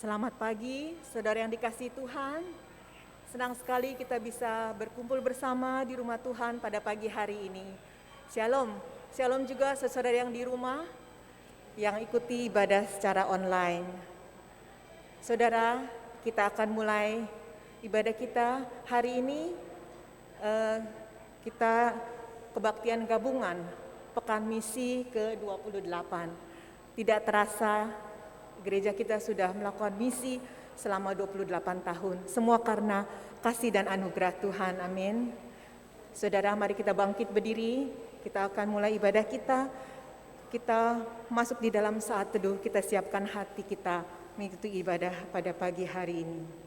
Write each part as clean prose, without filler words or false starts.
Selamat pagi, saudara yang dikasihi Tuhan. Senang sekali kita bisa berkumpul bersama di rumah Tuhan pada pagi hari ini. Shalom, shalom juga saudara yang di rumah yang ikuti ibadah secara online. Saudara, kita akan mulai ibadah kita hari ini. Kita kebaktian gabungan Pekan Misi ke-28. Tidak terasa gereja kita sudah melakukan misi selama 28 tahun. Semua karena kasih dan anugerah Tuhan. Amin. Saudara, mari kita bangkit berdiri. Kita akan mulai ibadah kita. Kita masuk di dalam saat teduh. Kita siapkan hati kita mengikuti ibadah pada pagi hari ini.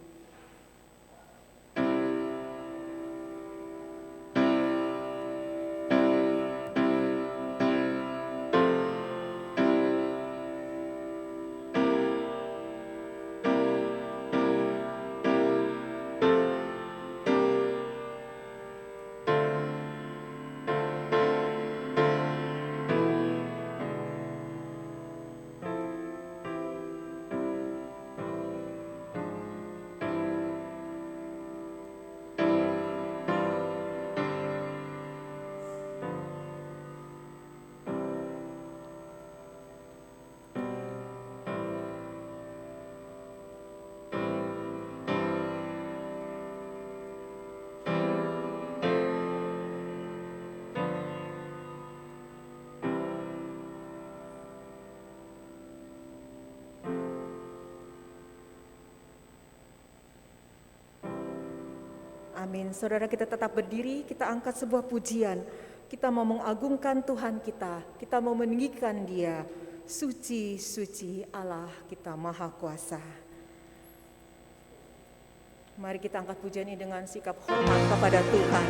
Amin. Saudara, kita tetap berdiri, kita angkat sebuah pujian. Kita mau mengagungkan Tuhan kita mau meninggikan Dia. Suci, suci Allah kita Maha Kuasa. Mari kita angkat pujian ini dengan sikap hormat kepada Tuhan.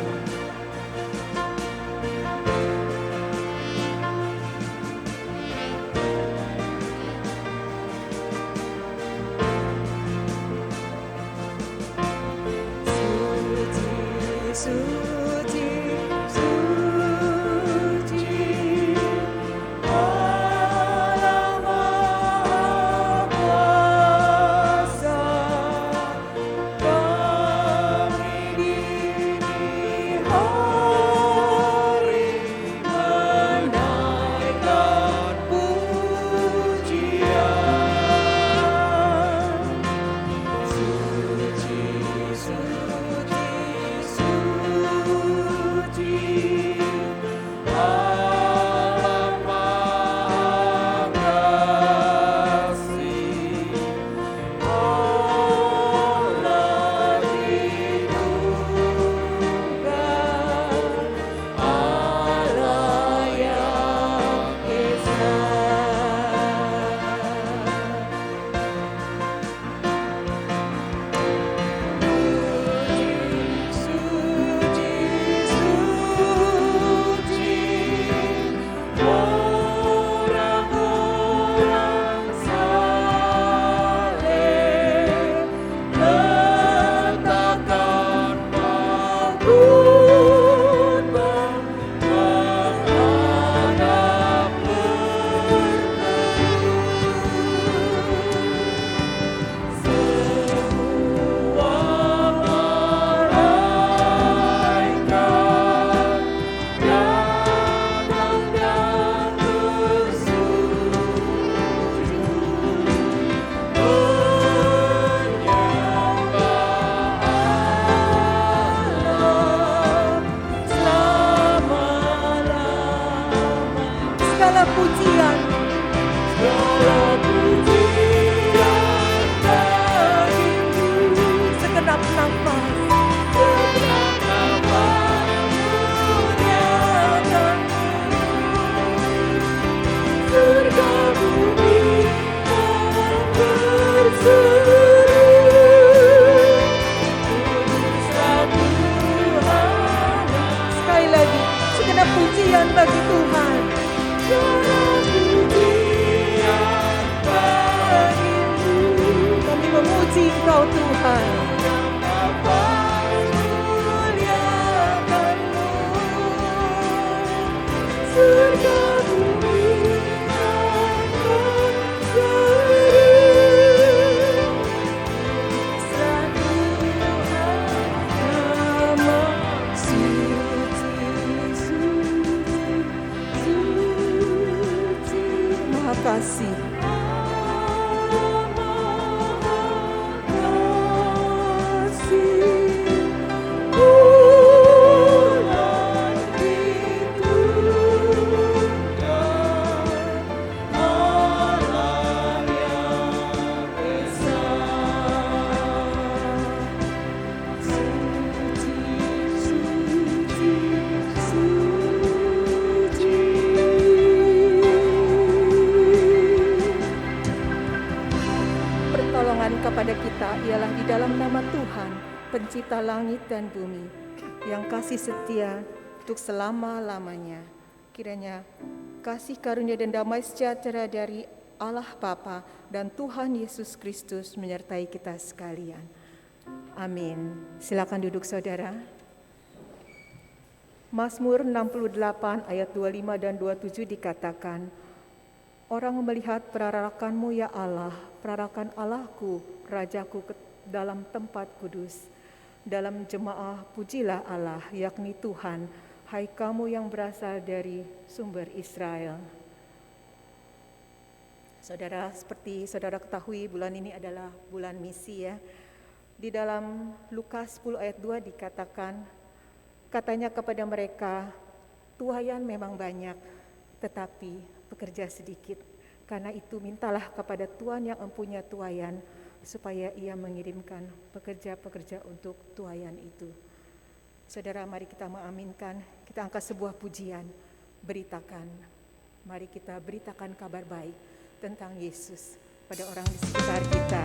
pencipta langit dan bumi, yang kasih setia untuk selama-lamanya. Kiranya kasih karunia dan damai sejahtera dari Allah Bapa dan Tuhan Yesus Kristus menyertai kita sekalian. Amin. Silakan duduk saudara. Mazmur 68 ayat 25 dan 27 dikatakan, orang melihat perarakanmu ya Allah, perarakan Allahku, Rajaku dalam tempat kudus. Dalam jemaah pujilah Allah, yakni Tuhan, hai kamu yang berasal dari sumber Israel. Saudara, seperti saudara ketahui, bulan ini adalah bulan misi ya. Di dalam Lukas 10 ayat 2 dikatakan, katanya kepada mereka, tuaian memang banyak, tetapi pekerja sedikit. Karena itu mintalah kepada Tuhan yang mempunyai tuaian, supaya ia mengirimkan pekerja-pekerja untuk tuaian itu. Saudara, mari kita mengaminkan, kita angkat sebuah pujian, beritakan. Mari kita beritakan kabar baik tentang Yesus pada orang di sekitar kita.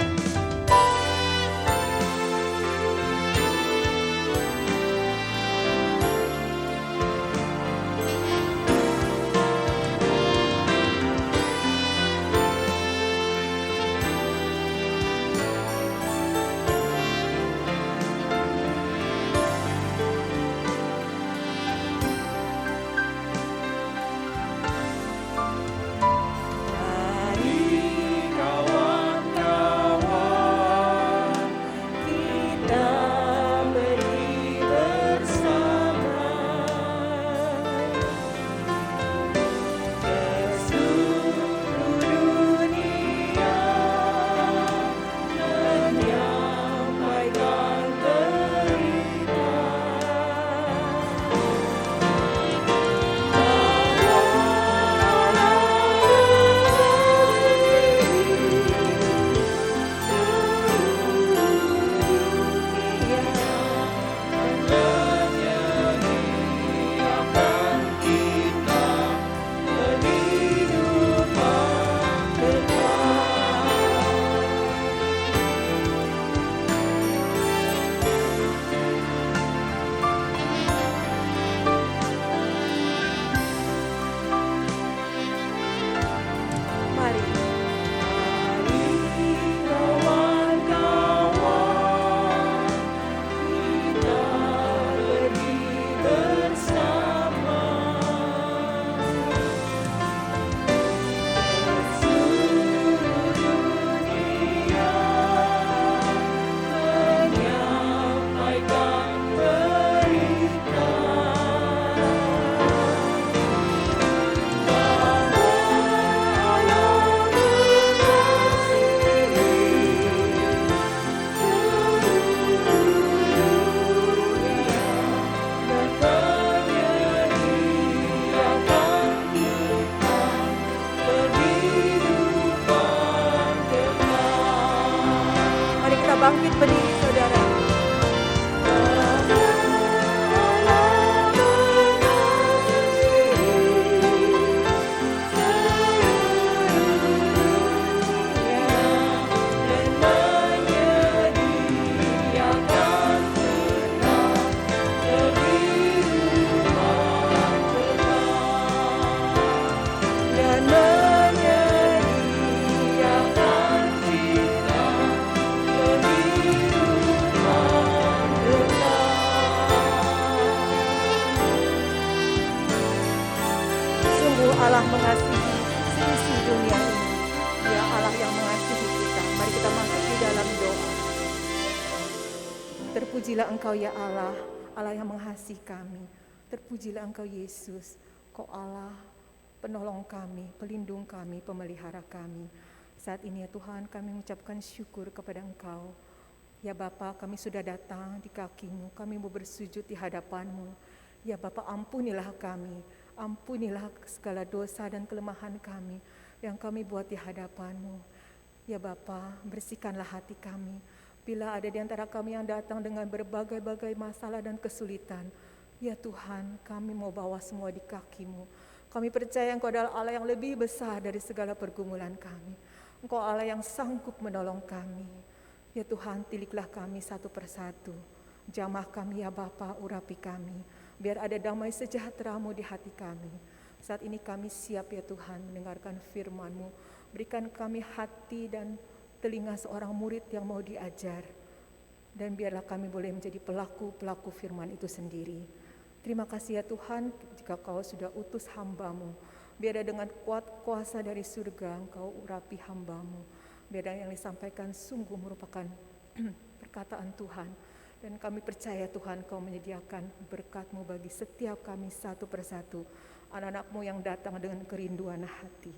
Bangkit berdiri saudara. Allah mengasihi seisi dunia ini. Dia Allah yang mengasihi kita. Mari kita masuk di dalam doa. Terpujilah Engkau ya Allah, Allah yang mengasihi kami. Terpujilah Engkau Yesus, Kau Allah penolong kami, pelindung kami, pemelihara kami. Saat ini ya Tuhan, kami mengucapkan syukur kepada Engkau. Ya Bapa, kami sudah datang di kaki-Mu, kami mau bersujud di hadapan-Mu. Ya Bapa, ampunilah kami. Ampunilah segala dosa dan kelemahan kami yang kami buat di hadapan-Mu. Ya Bapa, bersihkanlah hati kami. Bila ada di antara kami yang datang dengan berbagai-bagai masalah dan kesulitan, ya Tuhan, kami mau bawa semua di kaki-Mu. Kami percaya Engkau adalah Allah yang lebih besar dari segala pergumulan kami. Engkau Allah yang sanggup menolong kami. Ya Tuhan, tiliklah kami satu persatu. Jamah kami ya Bapa, urapi kami. Biar ada damai sejahtera-Mu di hati kami. Saat ini kami siap ya Tuhan mendengarkan firman-Mu. Berikan kami hati dan telinga seorang murid yang mau diajar. Dan biarlah kami boleh menjadi pelaku-pelaku firman itu sendiri. Terima kasih ya Tuhan jika Kau sudah utus hamba-Mu. Biar dengan kuat kuasa dari surga Engkau urapi hamba-Mu. Biar yang disampaikan sungguh merupakan perkataan Tuhan. Dan kami percaya Tuhan Kau menyediakan berkat-Mu bagi setiap kami satu persatu. Anak-anak-Mu yang datang dengan kerinduan hati.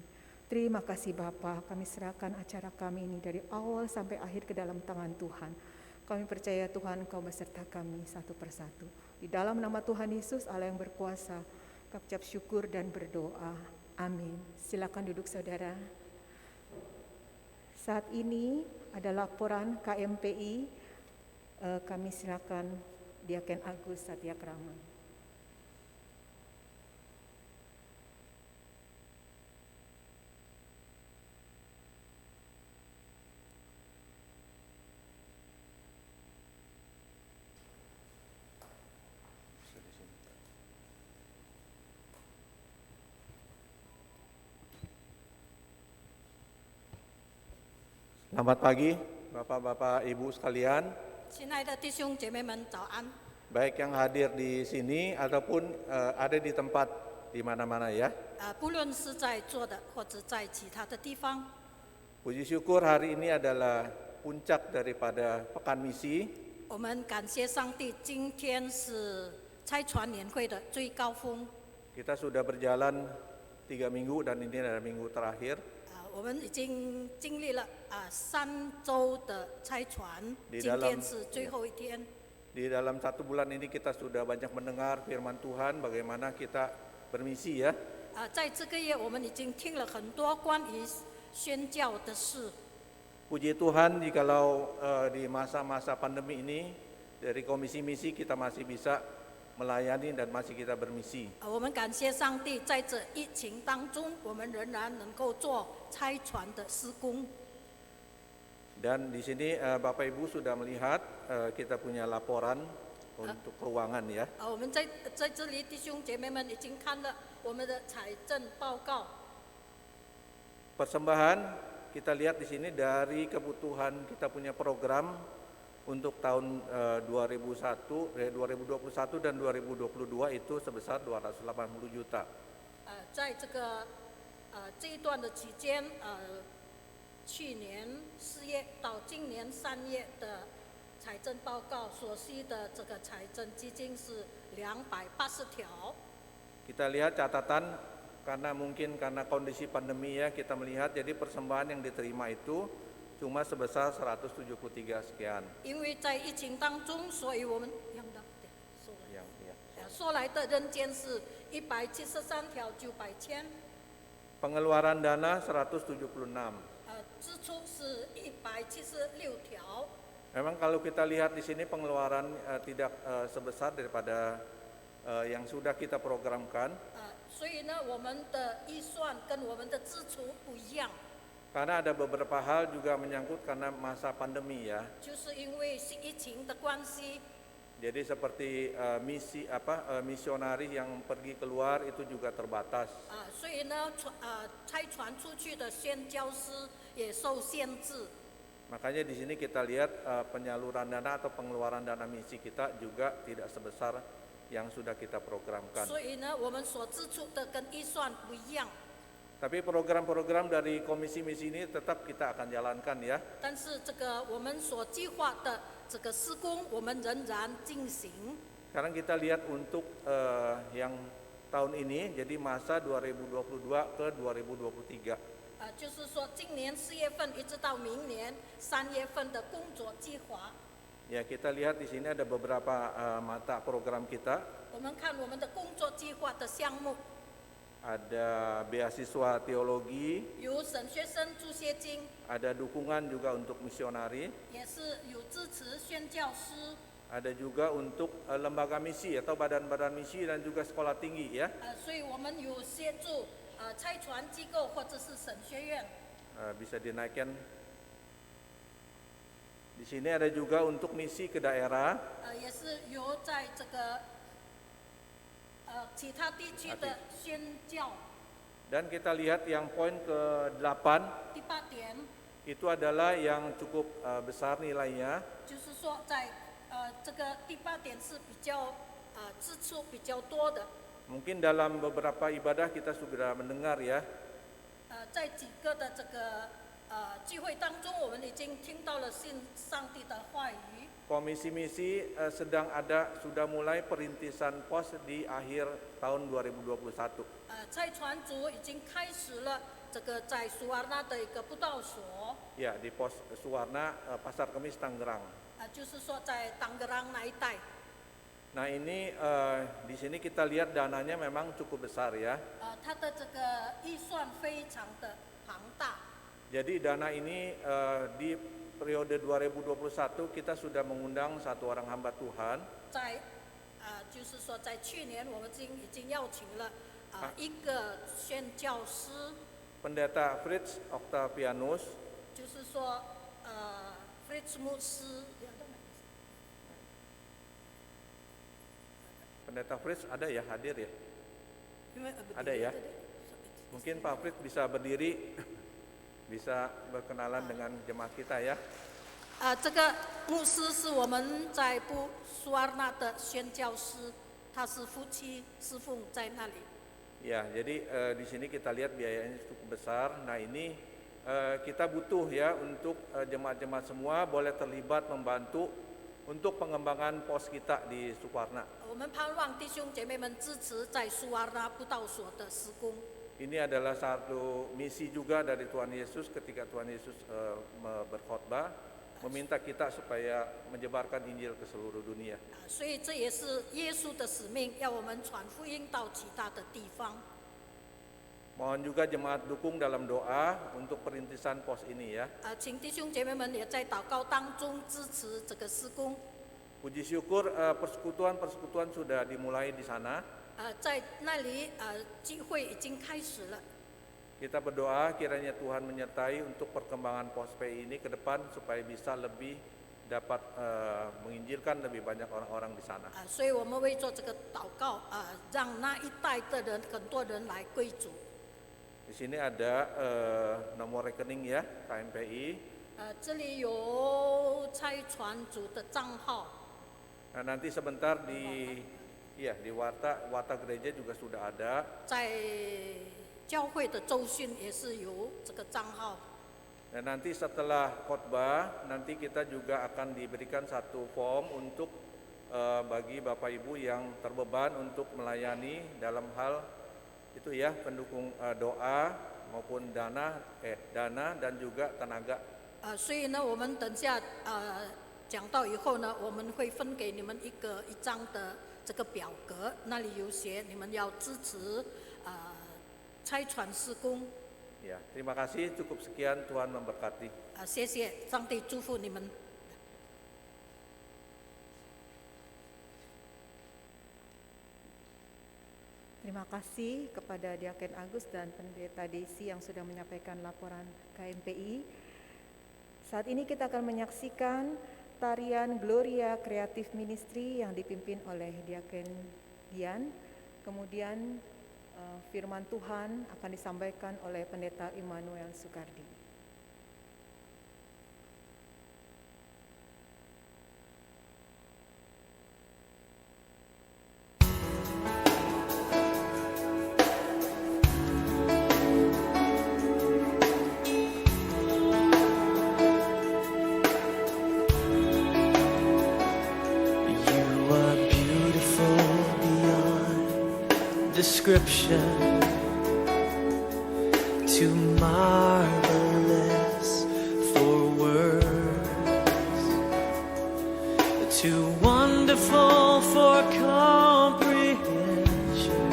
Terima kasih Bapa, kami serahkan acara kami ini dari awal sampai akhir ke dalam tangan Tuhan. Kami percaya Tuhan Kau beserta kami satu persatu. Di dalam nama Tuhan Yesus Allah yang berkuasa, kami ucap syukur dan berdoa. Amin. Silakan duduk saudara. Saat ini ada laporan KMPI. Kami silakan Diaken Agus Satyakrama. Selamat pagi, Bapak-Bapak, Ibu sekalian. 亲爱的弟兄姐妹们，早安！ Baik yang hadir di sini ataupun ada di tempat di mana-mana ya. 不论是在座的或者在其他的地方， Puji syukur hari ini adalah puncak daripada Pekan Misi. 我们感谢上帝，今天是拆船年会的最高峰。 Kita sudah berjalan 3 minggu dan ini adalah minggu terakhir. 我们已经经历了3周的拆船， Di 今 dalam- 天是最后一天。 Di dalam 1 bulan ini kita sudah banyak mendengar firman Tuhan bagaimana kita bermisi ya. 在这个月，我们已经听了很多关于宣教的事。 Puji Tuhan jikalau di masa-masa pandemi ini dari Komisi Misi kita masih bisa melayani dan masih kita bermisi. 我们感谢上帝，在这疫情当中，我们仍然能够做拆船的施工。 Dan di sini Bapak Ibu sudah melihat kita punya laporan untuk keuangan ya. 我们在这里，弟兄姐妹们已经看了我们的财政报告。 Persembahan kita lihat di sini dari kebutuhan kita punya program untuk tahun 2021 dan 2022 itu sebesar 280 juta. 在这一段的期间，去年4月到今年3月的财政报告所需的这个财政基金是280条。 Kita lihat catatan karena kondisi pandemi ya kita melihat jadi persembahan yang diterima itu cuma sebesar 173 sekian. 因为在疫情当中，所以我们说来的人间是173条900千。 Pengeluaran dana 176. 支出是176条。 Memang kalau kita lihat di sini pengeluaran tidak sebesar daripada yang sudah kita programkan. 所以呢，我们的预算跟我们的支出不一样。 Karena ada beberapa hal juga menyangkut karena masa pandemi ya. 就是因为是疫情的关系， Jadi seperti misionaris yang pergi keluar itu juga terbatas. 所以呢，拆船出去的宣教师也受限制。 Makanya di sini kita lihat penyaluran dana atau pengeluaran dana misi kita juga tidak sebesar yang sudah kita programkan. 所以呢，我们所支出的跟预算不一样。 Tapi program-program dari komisi misi ini tetap kita akan jalankan ya. 但是这个我们所计划的这个施工，我们仍然进行。 Sekarang kita lihat untuk yang tahun ini, jadi masa 2022 ke 2023. 就是说今年4月份一直到明年3月份的工作计划。 Ya kita lihat di sini ada beberapa mata program kita. 我们看我们的工作计划的项目， Ada beasiswa teologi, 有神学生助学金， ada dukungan juga untuk misionari, 也是有支持宣教师， ada juga untuk lembaga misi atau badan-badan misi dan juga sekolah tinggi ya. 所以我们有协助拆船机构或者是神学院。 Bisa dinaikkan. Di sini ada juga untuk misi ke daerah. 也是由在这个其他地区的宣教。 Dan kita lihat yang poin ke-8 第8点 itu adalah yang cukup besar nilainya. 就是说在这个第8点是比较支出比较多的。 Mungkin dalam beberapa ibadah kita sudah mendengar ya, 在几个的这个聚会当中，我们已经听到了上帝的话语。 Komisi misi sudah mulai perintisan pos di akhir tahun 2021. 差传组已经开始了这个在苏瓦纳的一个布道所， Ya, di pos Suwarna, Pasar Kemis, Tangerang. 就是说在当格朗那一带。 Nah ini di sini kita lihat dananya memang cukup besar ya. 它的这个预算非常的庞大。 Jadi dana ini di periode 2021 kita sudah mengundang satu orang hamba Tuhan. 在就是说在去年我们已经邀请了一个宣教师， Pendeta Fritz Octavianus. 就是说Fritz 牧师。 Pendeta Fritz ada ya, hadir ya? Ada ya? Mungkin Pak Fritz bisa berdiri, bisa berkenalan dengan jemaat kita ya. 这个牧师是我们在苏瓦纳的宣教师，他是夫妻侍奉在那里。 Ya, jadi di sini kita lihat biayanya cukup besar. Nah ini kita butuh ya untuk jemaat-jemaat semua boleh terlibat membantu untuk pengembangan pos kita di Suwarna. 我们盼望弟兄姐妹们支持在苏瓦纳布道所的施工。 Ini adalah satu misi juga dari Tuhan Yesus ketika Tuhan Yesus berkhotbah, meminta kita supaya menyebarkan Injil ke seluruh dunia. 所以这也是耶稣的使命，要我们传福音到其他的地方。 Mohon juga jemaat dukung dalam doa untuk perintisan pos ini ya. 请弟兄姐妹们也在祷告当中支持这个施工。 Puji syukur persekutuan sudah dimulai di sana. 在那里聚会已经开始了。 Kita berdoa kiranya Tuhan menyertai untuk perkembangan pos PI ini ke depan supaya bisa lebih dapat menginjilkan lebih banyak orang-orang di sana. 所以我们为做这个祷告让那一代的人很多人来归主。 Di sini ada nomor rekening ya KMPI. 这里有差传组的账号。 Nah, nanti sebentar di Warta Gereja juga sudah ada. 在教会的周讯也是有这个账号。 Dan nanti setelah khotbah, nanti kita juga akan diberikan satu form untuk bagi Bapak Ibu yang terbeban untuk melayani dalam hal itu ya, pendukung doa maupun dana dan juga tenaga. 所以呢，我们等下讲到以后呢，我们会分给你们一张的这个表格，那里有写你们要支持差传施工。 Ya, terima kasih. Cukup sekian. Tuhan memberkati. 谢谢，上帝祝福你们。 Terima kasih kepada Diaken Agus dan Pendeta Desi yang sudah menyampaikan laporan KMPI. Saat ini kita akan menyaksikan tarian Gloria Creative Ministry yang dipimpin oleh Diaken Dian. Kemudian firman Tuhan akan disampaikan oleh Pendeta Immanuel Soekardi. Description, too marvelous for words, too wonderful for comprehension,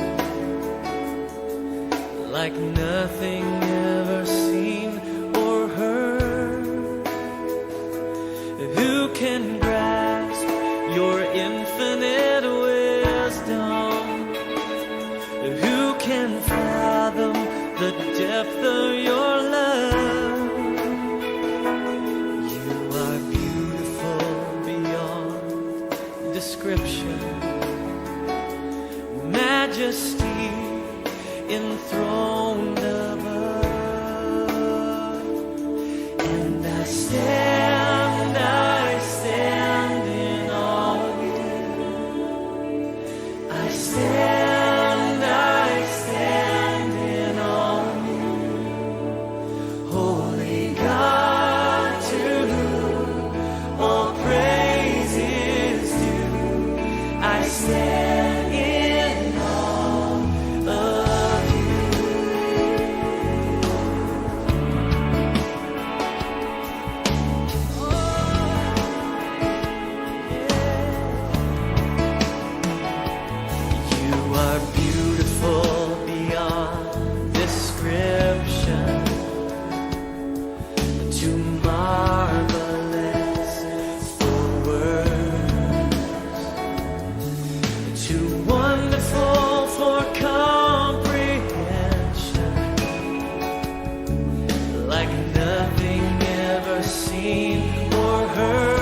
like nothing ever seen or heard. Who can grasp your infinite wisdom? Who can fathom the depth of your love? You are beautiful majesty enthroned above. And I stand in awe of you. I stand in awe of you. Holy God, to whom all praise is due. I stand in awe of you. You are beautiful beyond description, too marvelous for words, too wonderful for comprehension, like nothing ever seen or heard.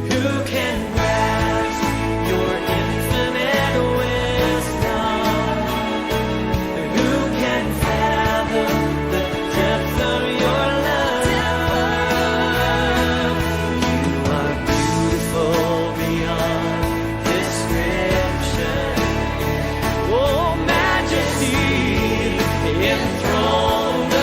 Who can grasp your infinite wisdom? Who can fathom the depth of your love? You are beautiful beyond description. Oh, majesty enthroned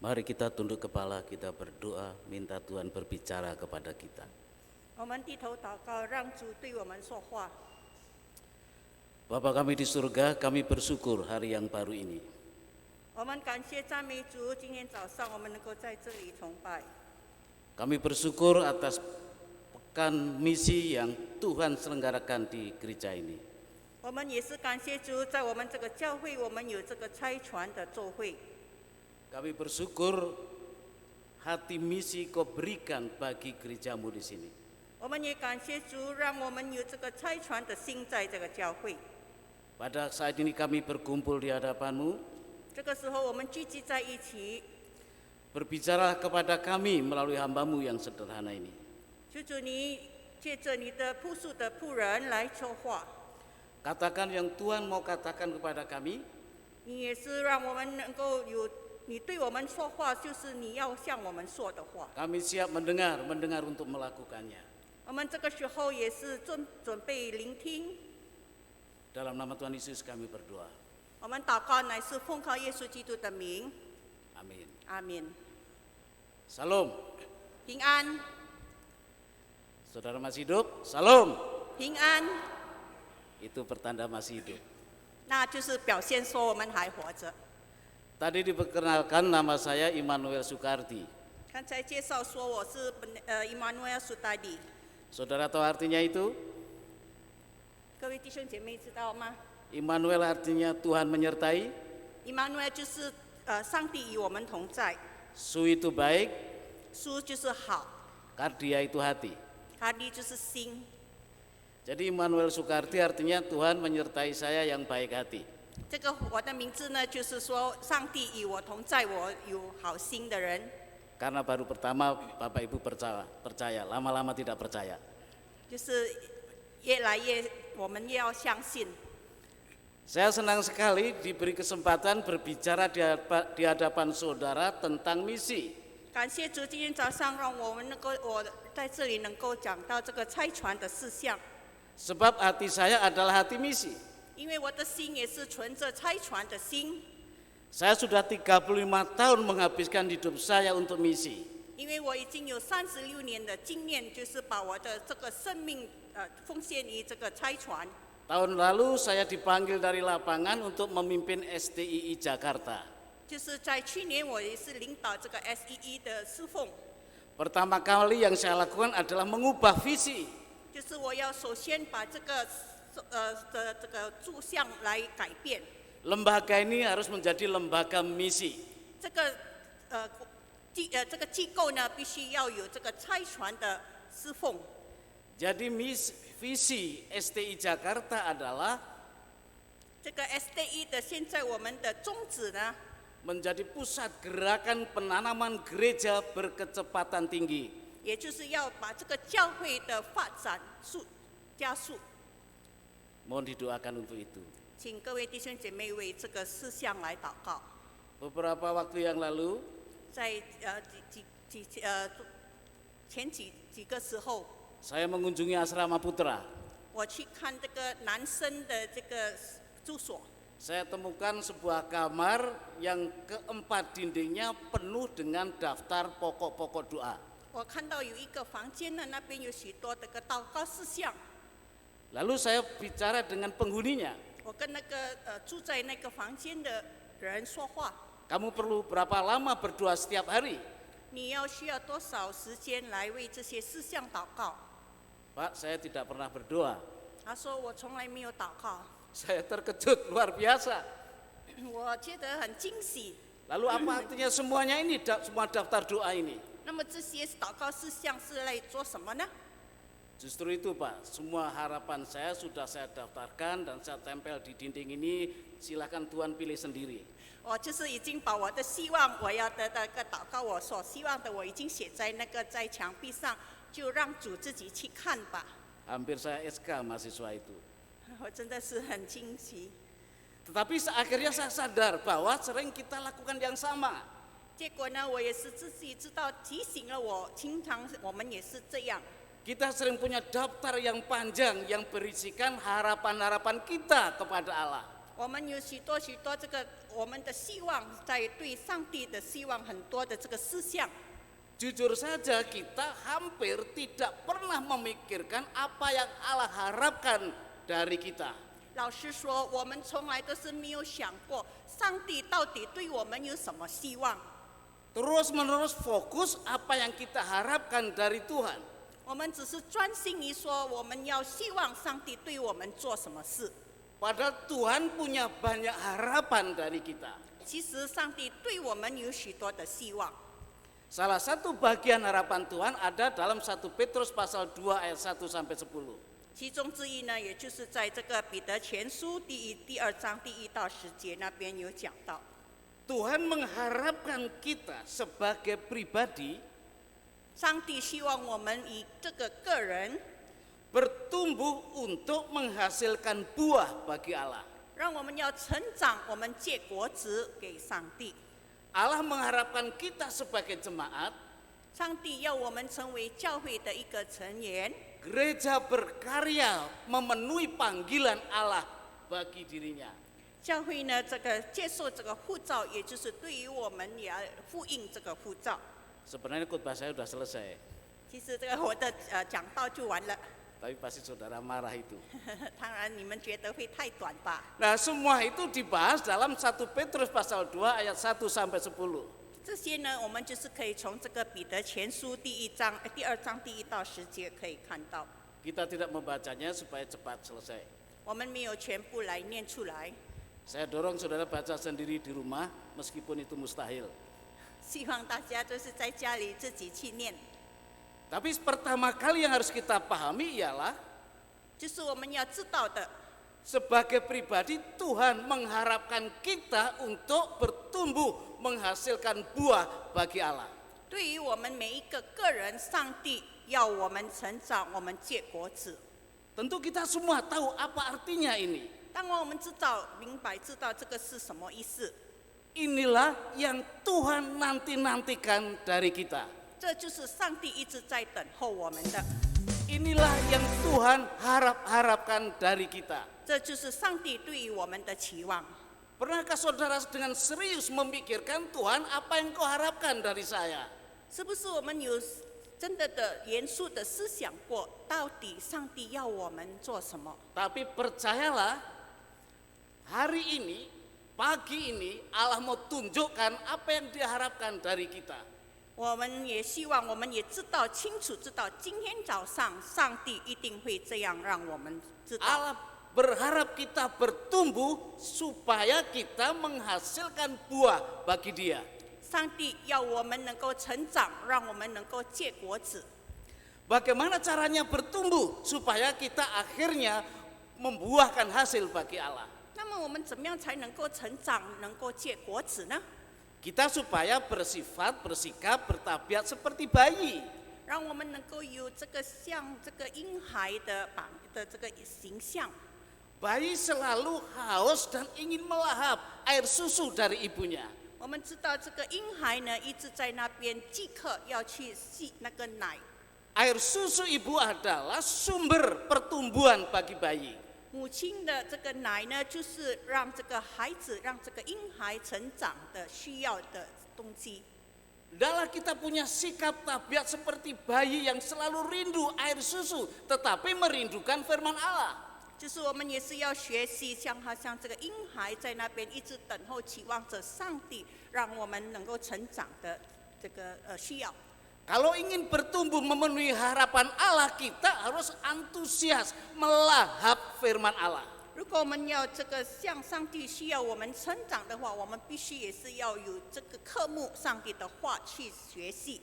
Mari kita tunduk kepala, kita berdoa, minta Tuhan berbicara kepada kita. 我们低头祷告，让主对我们说话。 Bapa kami di surga, kami bersyukur hari yang baru ini. 我们感谢赞美主，今天早上我们能够在这里崇拜。 Kami bersyukur atas pekan misi yang Tuhan selenggarakan di gereja ini. 我们也是感谢主，在我们这个教会，我们有这个差传的座会。 Kami bersyukur hati misi Kau berikan bagi gerejamu di sini. 我们也感谢主，让我们有这个拆传的心在这个教会。 Pada saat ini kami berkumpul di hadapan-Mu, 这个时候我们聚集在一起， berbicara kepada kami melalui hamba-Mu yang sederhana ini. 求主你借着你的朴素的仆人来说话， Katakan yang Tuhan mau katakan kepada kami, 你也是让我们能够有你对我们说话，就是你要向我们说的话。 kami siap mendengar untuk melakukannya. 我们这个时候也是准备聆听。 Dalam nama Tuhan Yesus kami berdoa. 我们祷告乃是奉靠耶稣基督的名， Amin. 阿门。 Salam. 平安， Saudara masih hidup? Salam. 平安， Itu pertanda masih hidup. 那就是表现说我们还活着。 Tadi diperkenalkan nama saya Immanuel Soekardi. 刚才介绍说我是Immanuel Sutadi， Saudara tahu artinya itu? 各位弟兄姐妹知道吗 Immanuel artinya Tuhan menyertai, ？Immanuel 就是上帝与我们同在， Su itu baik, 书就是好， Kardia itu hati. 哈利就是心。 Jadi Immanuel Soekardi artinya Tuhan menyertai saya yang baik hati. 这个我的名字呢，就是说上帝与我同在，我有好心的人。 Karena baru pertama Bapak Ibu percaya, lama-lama tidak percaya. 就是越来越，我们越要相信。 Saya senang sekali diberi kesempatan berbicara di hadapan saudara tentang misi. 感谢主，今天早上让我们我在这里能够讲到这个拆传的事项， Sebab hati saya adalah hati misi. 因为我的心也是存着拆传的心， Saya sudah 35 tahun menghabiskan hidup saya untuk misi. 因为我已经有36年的经验，就是把我的这个生命奉献于这个拆传。 Tahun lalu saya dipanggil dari lapangan untuk memimpin STII Jakarta. 就是在去年，我也是领导这个 SEE 的侍奉， Pertama kali yang saya lakukan adalah mengubah visi. 就是我要首先把这个这个柱向来改变， Lembaga ini harus menjadi lembaga misi. 这个这个机构呢，必须要有这个拆传的侍奉。 Jadi visi STI Jakarta adalah 这个 SDE 的现在我们的宗旨呢， menjadi pusat gerakan penanaman gereja berkecepatan tinggi. 也就是要把这个教会的发展加速。 Mohon didoakan untuk itu. 请各位弟兄姐妹为这个事项来祷告。 Beberapa waktu yang lalu, 在前几个时候， saya mengunjungi asrama putra. 我去看这个男生的这个住所， Saya temukan sebuah kamar yang keempat dindingnya penuh dengan daftar pokok-pokok doa. 我看到有一个房间呢，那边有许多这个祷告事项。 Lalu saya bicara dengan penghuninya. 我跟那个住在那个房间的人说话， Kamu perlu berapa lama berdoa setiap hari? 你需要多少时间来为这些事项祷告？ Pak, saya tidak pernah berdoa. 他说我从来没有祷告， Saya terkejut luar biasa. 我觉得很惊喜。 Lalu apa artinya semuanya ini, semua daftar doa ini? 那么这些祷告事项是来做什么呢？ Justru itu Pak, semua harapan saya sudah saya daftarkan dan saya tempel di dinding ini, silakan Tuhan pilih sendiri. 我就是已经把我的希望，我要的那个祷告，我所希望的，我已经写在那个在墙壁上，就让主自己去看吧。 Hampir saya SK mahasiswa itu. 我真的是很惊喜。 Tetapi akhirnya saya sadar bahwa sering kita lakukan yang sama. 结果呢，我也是自己知道，提醒了我，经常我们也是这样。 Kita sering punya daftar yang panjang yang berisikan harapan-harapan kita kepada Allah. 我们有许多这个我们的希望，在对上帝的希望很多的这个事项。 Jujur saja kita hampir tidak pernah memikirkan apa yang Allah harapkan dari kita. 老实说，我们从来都是没有想过，上帝到底对我们有什么希望。 Terus-menerus fokus apa yang kita harapkan dari Tuhan. 我们只是专心于说，我们要希望上帝对我们做什么事。 Padahal Tuhan punya banyak harapan dari kita. 其实上帝对我们有许多的希望。Salah satu bagian harapan Tuhan ada dalam 1 Petrus pasal 2 ayat 1 sampai 10. 其中之一呢，也就是在这个彼得前书第2章第1到10节那边有讲到， Tuhan mengharapkan kita sebagai pribadi 上帝希望我们以这个个人， bertumbuh untuk menghasilkan buah bagi Allah. 让我们要成长，我们结果子给上帝。 Allah mengharapkan kita sebagai jemaat, 上帝要我们成为教会的一个成员， gereja berkarya memenuhi panggilan Allah bagi dirinya. 教会呢这个接受这个呼召，也就是对于我们也要呼应这个呼召。 Sebenarnya khotbah saya sudah selesai, 其实这个我的讲道就完了， tapi pasti saudara marah itu. 当然你们觉得会太短吧？ Nah, semua itu dibahas dalam 1 Petrus pasal 2 ayat 1 sampai 10. 这些呢，我们就是可以从这个彼得前书第2章第1到10节可以看到。 Kita tidak membacanya supaya cepat selesai. 我们没有全部来念出来， Saya dorong saudara baca sendiri di rumah meskipun itu mustahil. 希望大家就是在家里自己去念。 Tapi pertama kali yang harus kita pahami ialah 就是我们要知道的， sebagai pribadi Tuhan mengharapkan kita untuk bertumbuh menghasilkan buah bagi Allah. 对于我们每一个个人，上帝要我们成长，我们结果子。 Tentu kita semua tahu apa artinya ini. 当然，我们明白知道这个是什么意思。 Inilah yang Tuhan nanti-nantikan dari kita. 这就是上帝一直在等候我们的， Inilah yang Tuhan harap-harapkan dari kita. 这就是上帝对于我们的期望。 Pernahkah saudara dengan serius memikirkan Tuhan apa yang kau harapkan dari saya? 是不是我们有真的严肃的思想过，到底上帝要我们做什么？ Tapi percayalah, hari ini, pagi ini Allah mau tunjukkan apa yang diharapkan dari kita. 我们也希望，我们也清楚知道，今天早上上帝一定会这样让我们知道。 Allah berharap kita bertumbuh supaya kita menghasilkan buah bagi Dia. 上帝要我们能够成长，让我们能够结果子。 Bagaimana caranya bertumbuh supaya kita akhirnya membuahkan hasil bagi Allah? 那么我们怎么样才能够成长，能够结果子呢？ Kita supaya bersifat, bersikap, bertabiat seperti bayi. 让我们能够有这个像这个婴孩的这个形象。 Bayi selalu haus dan ingin melahap air susu dari ibunya. 我们知道这个婴孩呢，一直在那边即刻要去吸那个奶。 Air susu ibu adalah sumber pertumbuhan bagi bayi. 母亲的这个奶呢，就是让这个孩子、让这个婴孩成长的需要的东西。 Adalah kita punya sikap tabiat seperti bayi yang selalu rindu air susu, tetapi merindukan firman Allah. 就是我们也是要学习，像这个婴孩在那边一直等候、期望着上帝让我们能够成长的这个需要。 Kalau ingin bertumbuh memenuhi harapan Allah, kita harus antusias melahap firman Allah. 如果我们要这个向上帝需要我们成长的话，我们必须也是要有这个科目上帝的话去学习。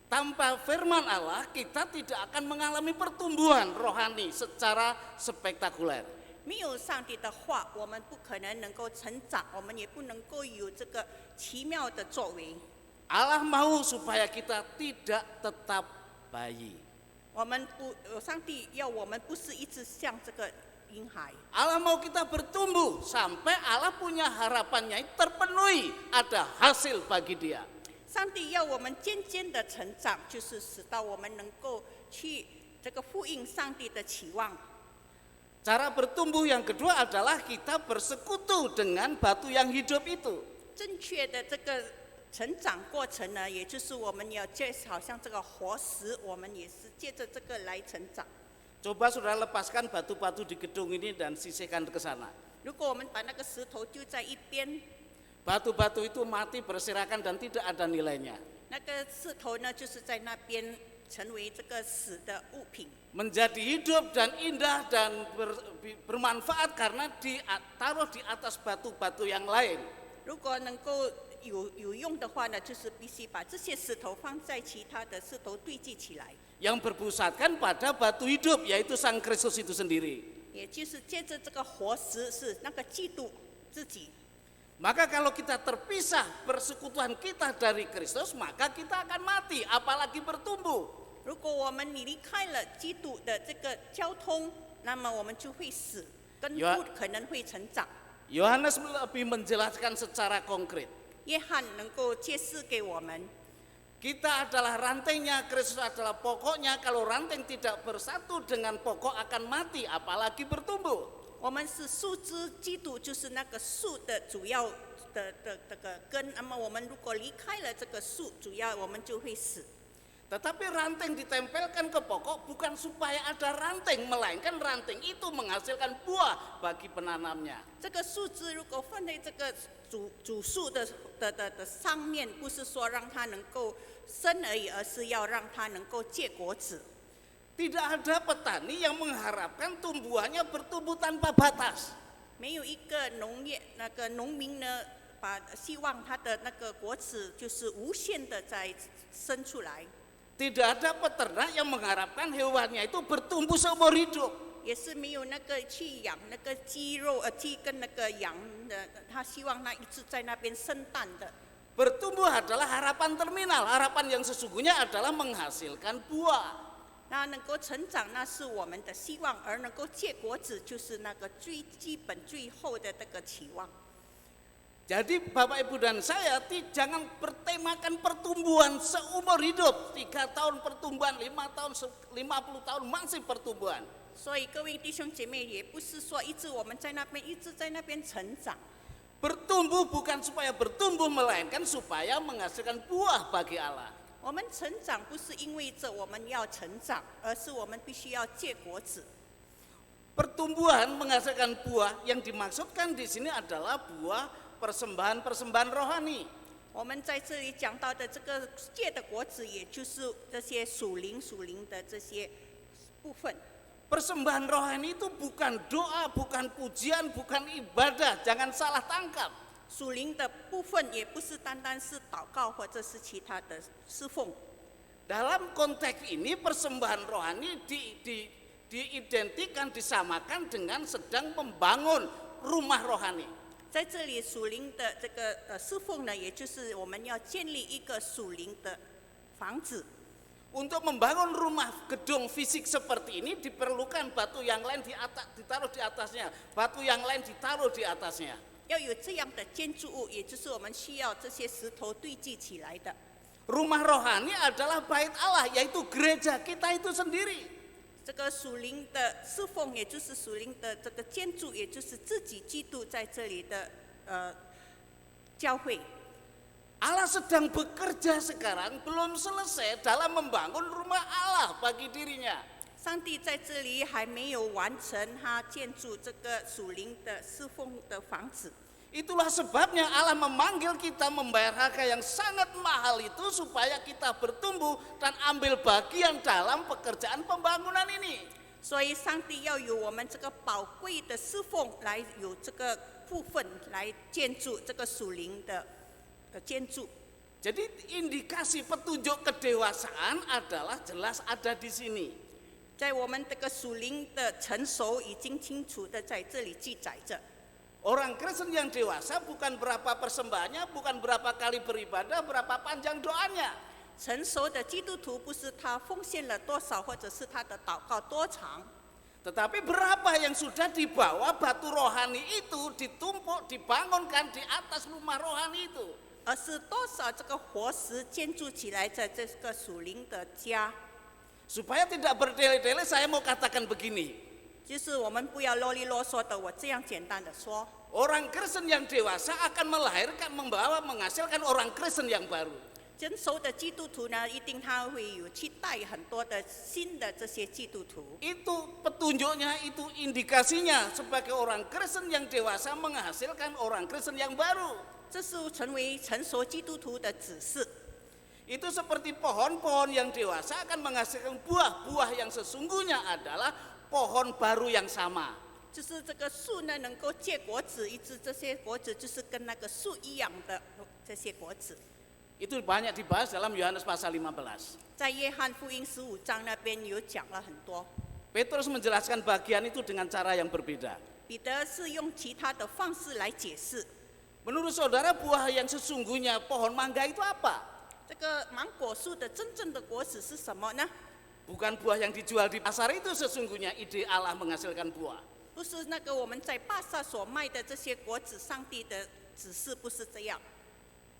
Tanpa firman Allah, kita tidak akan mengalami pertumbuhan rohani secara spektakuler. 没有上帝的话，我们不可能够成长，我们也不能够有这个奇妙的作为。 Allah mau supaya kita tidak tetap bayi. 上帝要我们不是一直像这个婴孩。 Allah mau kita bertumbuh sampai Allah punya harapannya terpenuhi, ada hasil bagi Dia. 上帝要我们渐渐的成长，就是使到我们能够去这个呼应上帝的期望。 Cara bertumbuh yang kedua adalah kita bersekutu dengan batu yang hidup itu. 正确的这个成长过程呢，也就是我们要好像这个活石，我们也是借着这个来成长。 Coba saudara lepaskan batu-batu di gedung ini dan sisihkan ke sana. 如果我们把那个石头丢在一边， Batu-batu itu mati berserakan dan tidak ada nilainya. 那个石头呢，就是在那边成为这个死的物品。 Menjadi hidup dan indah dan bermanfaat karena ditaruh di atas batu-batu yang lain. 如果能够有用的话呢，就是必须把这些石头放在其他的石头堆积起来， yang berpusatkan pada batu hidup yaitu Sang Kristus itu sendiri. 也就是借着这个活石是那个基督自己。 Maka kalau kita terpisah persekutuan kita dari Kristus, maka kita akan mati, apalagi bertumbuh. 如果我们离开了基督的这个交通，那么我们就会死，根不可能会成长。 Yohanes lebih menjelaskan secara konkret. 约翰能够揭示给我们， Kita adalah rantainya, Kristus adalah pokoknya. Kalau ranting tidak bersatu dengan pokok akan mati, apalagi bertumbuh. 我们是树枝，基督就是那个树的主要的这个根。那么我们如果离开了这个树，主要我们就会死。 Tetapi ranting ditempelkan ke pokok bukan supaya ada ranting, melainkan ranting itu menghasilkan buah bagi penanamnya. 这个树枝如果放在这个主树的上面，不是说让它能够生而已，而是要让它能够结果子。 Tidak ada petani yang mengharapkan tumbuhannya bertumbuh tanpa batas. 没有一个农民呢，希望他的那个果子就是无限的在生出来。 Tidak ada peternak yang mengharapkan hewannya itu bertumbuh seumur hidup. 也是没有那个去养那个鸡跟那个羊的，他希望它一直在那边生蛋的。 Bertumbuh adalah harapan terminal, harapan yang sesungguhnya adalah menghasilkan buah. 那能够成长，那是我们的希望；而能够结果子，就是那个最基本、最后的那个期望。 Jadi Bapak Ibu dan saya jangan bertemakan pertumbuhan seumur hidup. 3 tahun pertumbuhan, 5 tahun, 50 tahun masih pertumbuhan. 所以各位弟兄姐妹，也不是说我们在那边成长。 Bertumbuh bukan supaya bertumbuh, melainkan supaya menghasilkan buah bagi Allah. 我们成长不是因为我们要成长，而是我们必须要结果子。 Pertumbuhan menghasilkan buah yang dimaksudkan di sini adalah buah persembahan-persembahan rohani. 我们在这里讲到的这个结的果子，也就是这些属灵的这些部分。 Persembahan rohani itu bukan doa, bukan pujian, bukan ibadah, jangan salah tangkap. 属灵的部分也不是单单是祷告或者是其他的侍奉。 Dalam konteks ini persembahan rohani diidentikan, disamakan dengan sedang membangun rumah rohani. 在这里属灵的这个侍奉呢，也就是我们要建立一个属灵的房子。 Untuk membangun rumah gedung fisik seperti ini diperlukan batu yang lain ditaruh di atasnya, batu yang lain ditaruh di atasnya. 要有这样的建筑物，也就是我们需要这些石头堆积起来的。 Rumah rohani adalah bait Allah, yaitu gereja kita itu sendiri. 这个属灵的侍奉，也就是属灵的这个建筑，也就是自己基督在这里的教会。 Allah sedang bekerja sekarang, belum selesai dalam membangun rumah Allah bagi dirinya. 上帝在这里还没有完成他建筑这个属灵的侍奉的房子。 Itulah sebabnya Allah memanggil kita membayar harga yang sangat mahal itu supaya kita bertumbuh dan ambil bagian dalam pekerjaan pembangunan ini. 所以上帝要有我们这个宝贵的侍奉，来有这个部分来建筑这个属灵的建筑。 Jadi indikasi petunjuk kedewasaan adalah jelas ada di sini. 在我们这个属灵的成熟已经清楚的在这里记载着。 Orang Kristen yang dewasa bukan berapa persembahannya, bukan berapa kali beribadah, berapa panjang doanya. 成熟的基督徒不是他奉献了多少，或者是他的祷告多长， Tetapi berapa yang sudah dibawa batu rohani itu ditumpuk, dibangunkan di atas rumah rohani itu. 而是多少这个活石建筑起来在这个属灵的家。 Supaya tidak berdele-dele, saya mau katakan begini. 就是我们不要啰里啰嗦的，我这样简单的说。 Orang Kristen yang dewasa akan melahirkan, membawa, menghasilkan orang Kristen yang baru. 成熟的基督徒呢，一定他会有去带很多的新的这些基督徒。 Itu petunjuknya, itu indikasinya sebagai orang Kristen yang dewasa menghasilkan orang Kristen yang baru. 这是成为成熟基督徒的指示。 Itu seperti pohon-pohon yang dewasa akan menghasilkan buah-buah yang sesungguhnya adalah pohon baru yang sama. 就是这个树呢，能够结果子，一直这些果子就是跟那个树一样的这些果子。 Itu banyak dibahas dalam Yohanes pasal 15. 在约翰福音15章那边有讲了很多， Petrus menjelaskan bagian itu dengan cara yang berbeda. 彼得是用其他的方式来解释。 Menurut saudara buah yang sesungguhnya pohon mangga itu apa? 这个芒果树的真正的果子是什么呢？ Bukan buah yang dijual di pasar itu sesungguhnya ide Allah menghasilkan buah. 不是那个我们在巴萨所卖的这些果子，上帝的指示不是这样。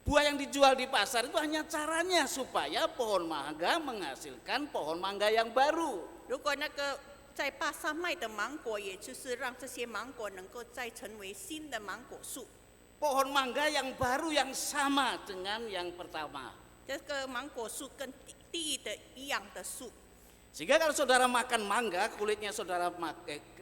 Buah yang dijual di pasar itu hanya caranya supaya pohon mangga menghasilkan pohon mangga yang baru. 如果那个在巴萨卖的芒果，也就是让这些芒果能够再成为新的芒果树。 Pohon mangga yang baru yang sama dengan yang pertama. 这个芒果树跟第一的一样的树， Sehingga kalau saudara makan mangga, kulitnya saudara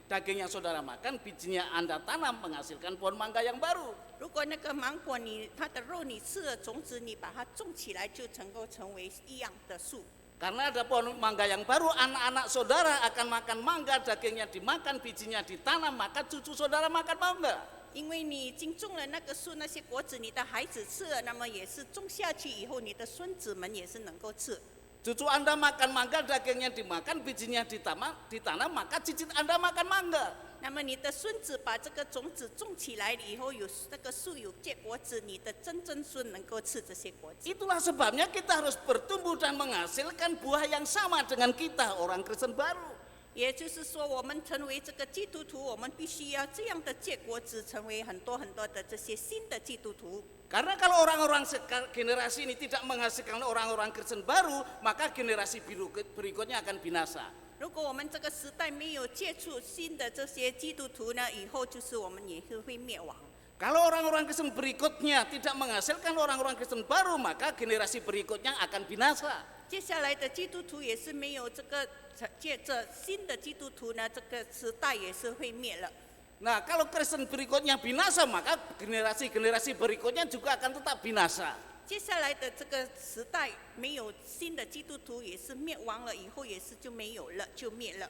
daging yang saudara makan, bijinya Anda tanam menghasilkan pohon mangga yang baru. 如果那个芒果它的肉你吃了种子，你把它种起来，就能够成为一样的树。 Karena ada pohon mangga yang baru, anak-anak saudara akan makan mangga, dagingnya dimakan, bijinya ditanam, maka cucu saudara makan mangga. 因为你已经种了那个树，那些果子你的孩子吃了，那么也是种下去以后，你的孙子们也是能够吃。 Cucu Anda makan mangga, dagingnya dimakan, bijinya ditanam, maka cicit Anda makan mangga. 那么你的孙子把这个种子种起来以后，有那个树有结果子，你的曾孙能够吃这些果子。 Itulah sebabnya kita harus bertumbuh dan menghasilkan buah yang sama dengan kita, orang Kristen baru. 也就是说，我们成为这个基督徒，我们必须要这样的结果子，成为很多的这些新的基督徒。 Karena kalau orang-orang generasi ini tidak menghasilkan orang-orang Kristen baru, maka generasi berikutnya akan binasa. 如果我们这个时代没有接触新的这些基督徒呢，以后就是我们也是会灭亡。 Kalau orang-orang Kristen berikutnya tidak menghasilkan orang-orang Kristen baru, maka generasi berikutnya akan binasa. 接下来的基督徒也是没有这个借着新的基督徒呢，这个时代也是会灭了。 Nah, kalau Kristen berikutnya binasa, maka generasi-generasi berikutnya juga akan tetap binasa. 接下来的这个时代没有新的基督徒，也是灭亡了，以后也是就没有了，就灭了。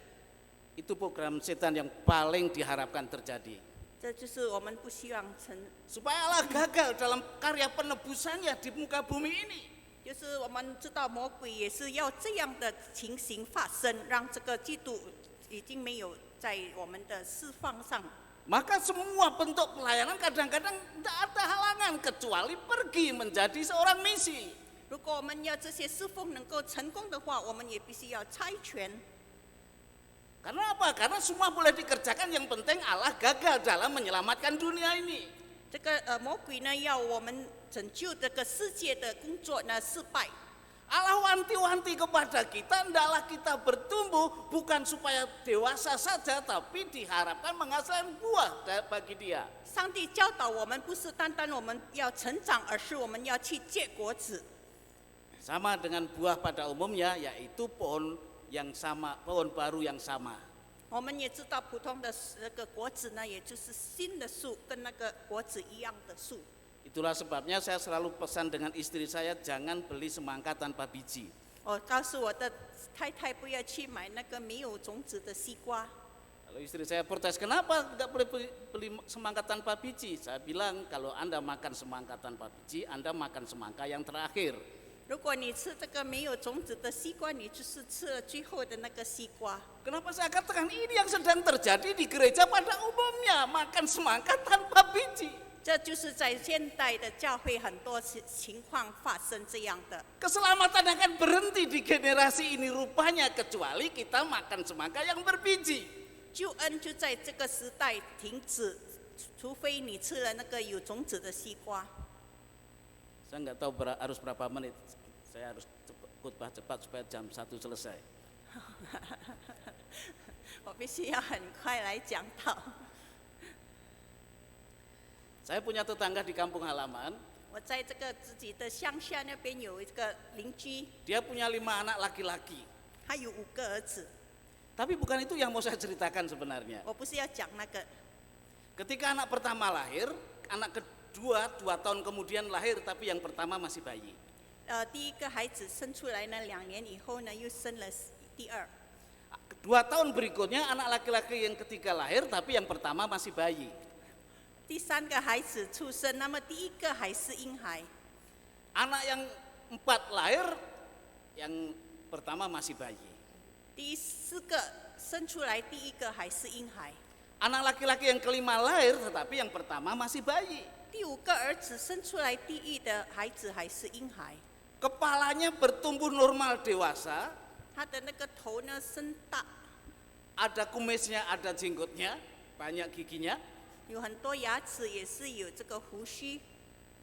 Itu program setan yang paling diharapkan terjadi. 这就是我们不希望成， Supaya Allah gagal dalam karya penebusannya di muka bumi ini. 就是我们知道魔鬼也是要这样的情形发生，让这个基督已经没有在我们的释放上。 Maka semua bentuk pelayanan kadang-kadang tidak ada halangan kecuali pergi menjadi seorang misi. 如果我们要这些侍奉能够成功的话，我们也必须要猜拳。 Karena apa? Karena semua boleh dikerjakan, yang penting Allah gagal dalam menyelamatkan dunia ini. 这个魔鬼呢，要我们拯救这个世界的工作呢失败。 Allah wanti-wanti kepada kita, hendaklah kita bertumbuh bukan supaya dewasa saja, tapi diharapkan menghasilkan buah bagi Dia. 上帝教导我们，不是单单我们要成长，而是我们要去结果子。 Sama dengan buah pada umumnya, yaitu pohon yang sama, pohon baru yang sama. 我们也知道，普通的那个果子呢，也就是新的树，跟那个果子一样的树。 Itulah sebabnya saya selalu pesan dengan istri saya, jangan beli semangka tanpa biji. 我告诉我的太太，不要去买那个没有种子的西瓜。 Kalau istri saya protes, kenapa tidak boleh beli semangka tanpa biji? Saya bilang, kalau Anda makan semangka tanpa biji, Anda makan semangka yang terakhir. 如果你吃这个没有种子的西瓜，你就是吃了最后的那个西瓜。 Kenapa saya katakan ini yang sedang terjadi di gereja pada umumnya, makan semangka tanpa biji. 这就是在现代的教会很多情况发生这样的。 Keselamatan akan berhenti di generasi ini rupanya, kecuali kita makan semangka yang berbiji. 救恩就在这个时代停止，除非你吃了那个有种子的西瓜。 Saya nggak tahu harus berapa menit. Saya harus khotbah cepat supaya jam 1 selesai. 我必须要很快来讲到。 Saya punya tetangga di kampung halaman. 我在这个自己的乡下那边有一个邻居， Dia punya 5 anak laki-laki. 他有5个儿子。 Tapi bukan itu yang mau saya ceritakan sebenarnya. 我不是要讲那个， Ketika anak pertama lahir, anak kedua 2 tahun kemudian lahir, tapi yang pertama masih bayi. 第一个孩子生出来呢，2年以后呢又生了第二。 2 tahun berikutnya anak laki-laki yang ketiga lahir, tapi yang pertama masih bayi. 第3个孩子出生，那么第一个还是婴孩。Anak yang 4 lahir, yang pertama masih bayi. 第4个生出来，第1个还是婴孩； Anak laki-laki yang kelima lahir, tetapi yang pertama masih bayi. 第5个儿子生出来，第1的孩子还是婴孩。 Kepalanya bertumbuh normal dewasa, 他的那个头呢伸大， ada kumisnya, ada jenggotnya, banyak giginya, 有很多牙齿，也是有这个胡须。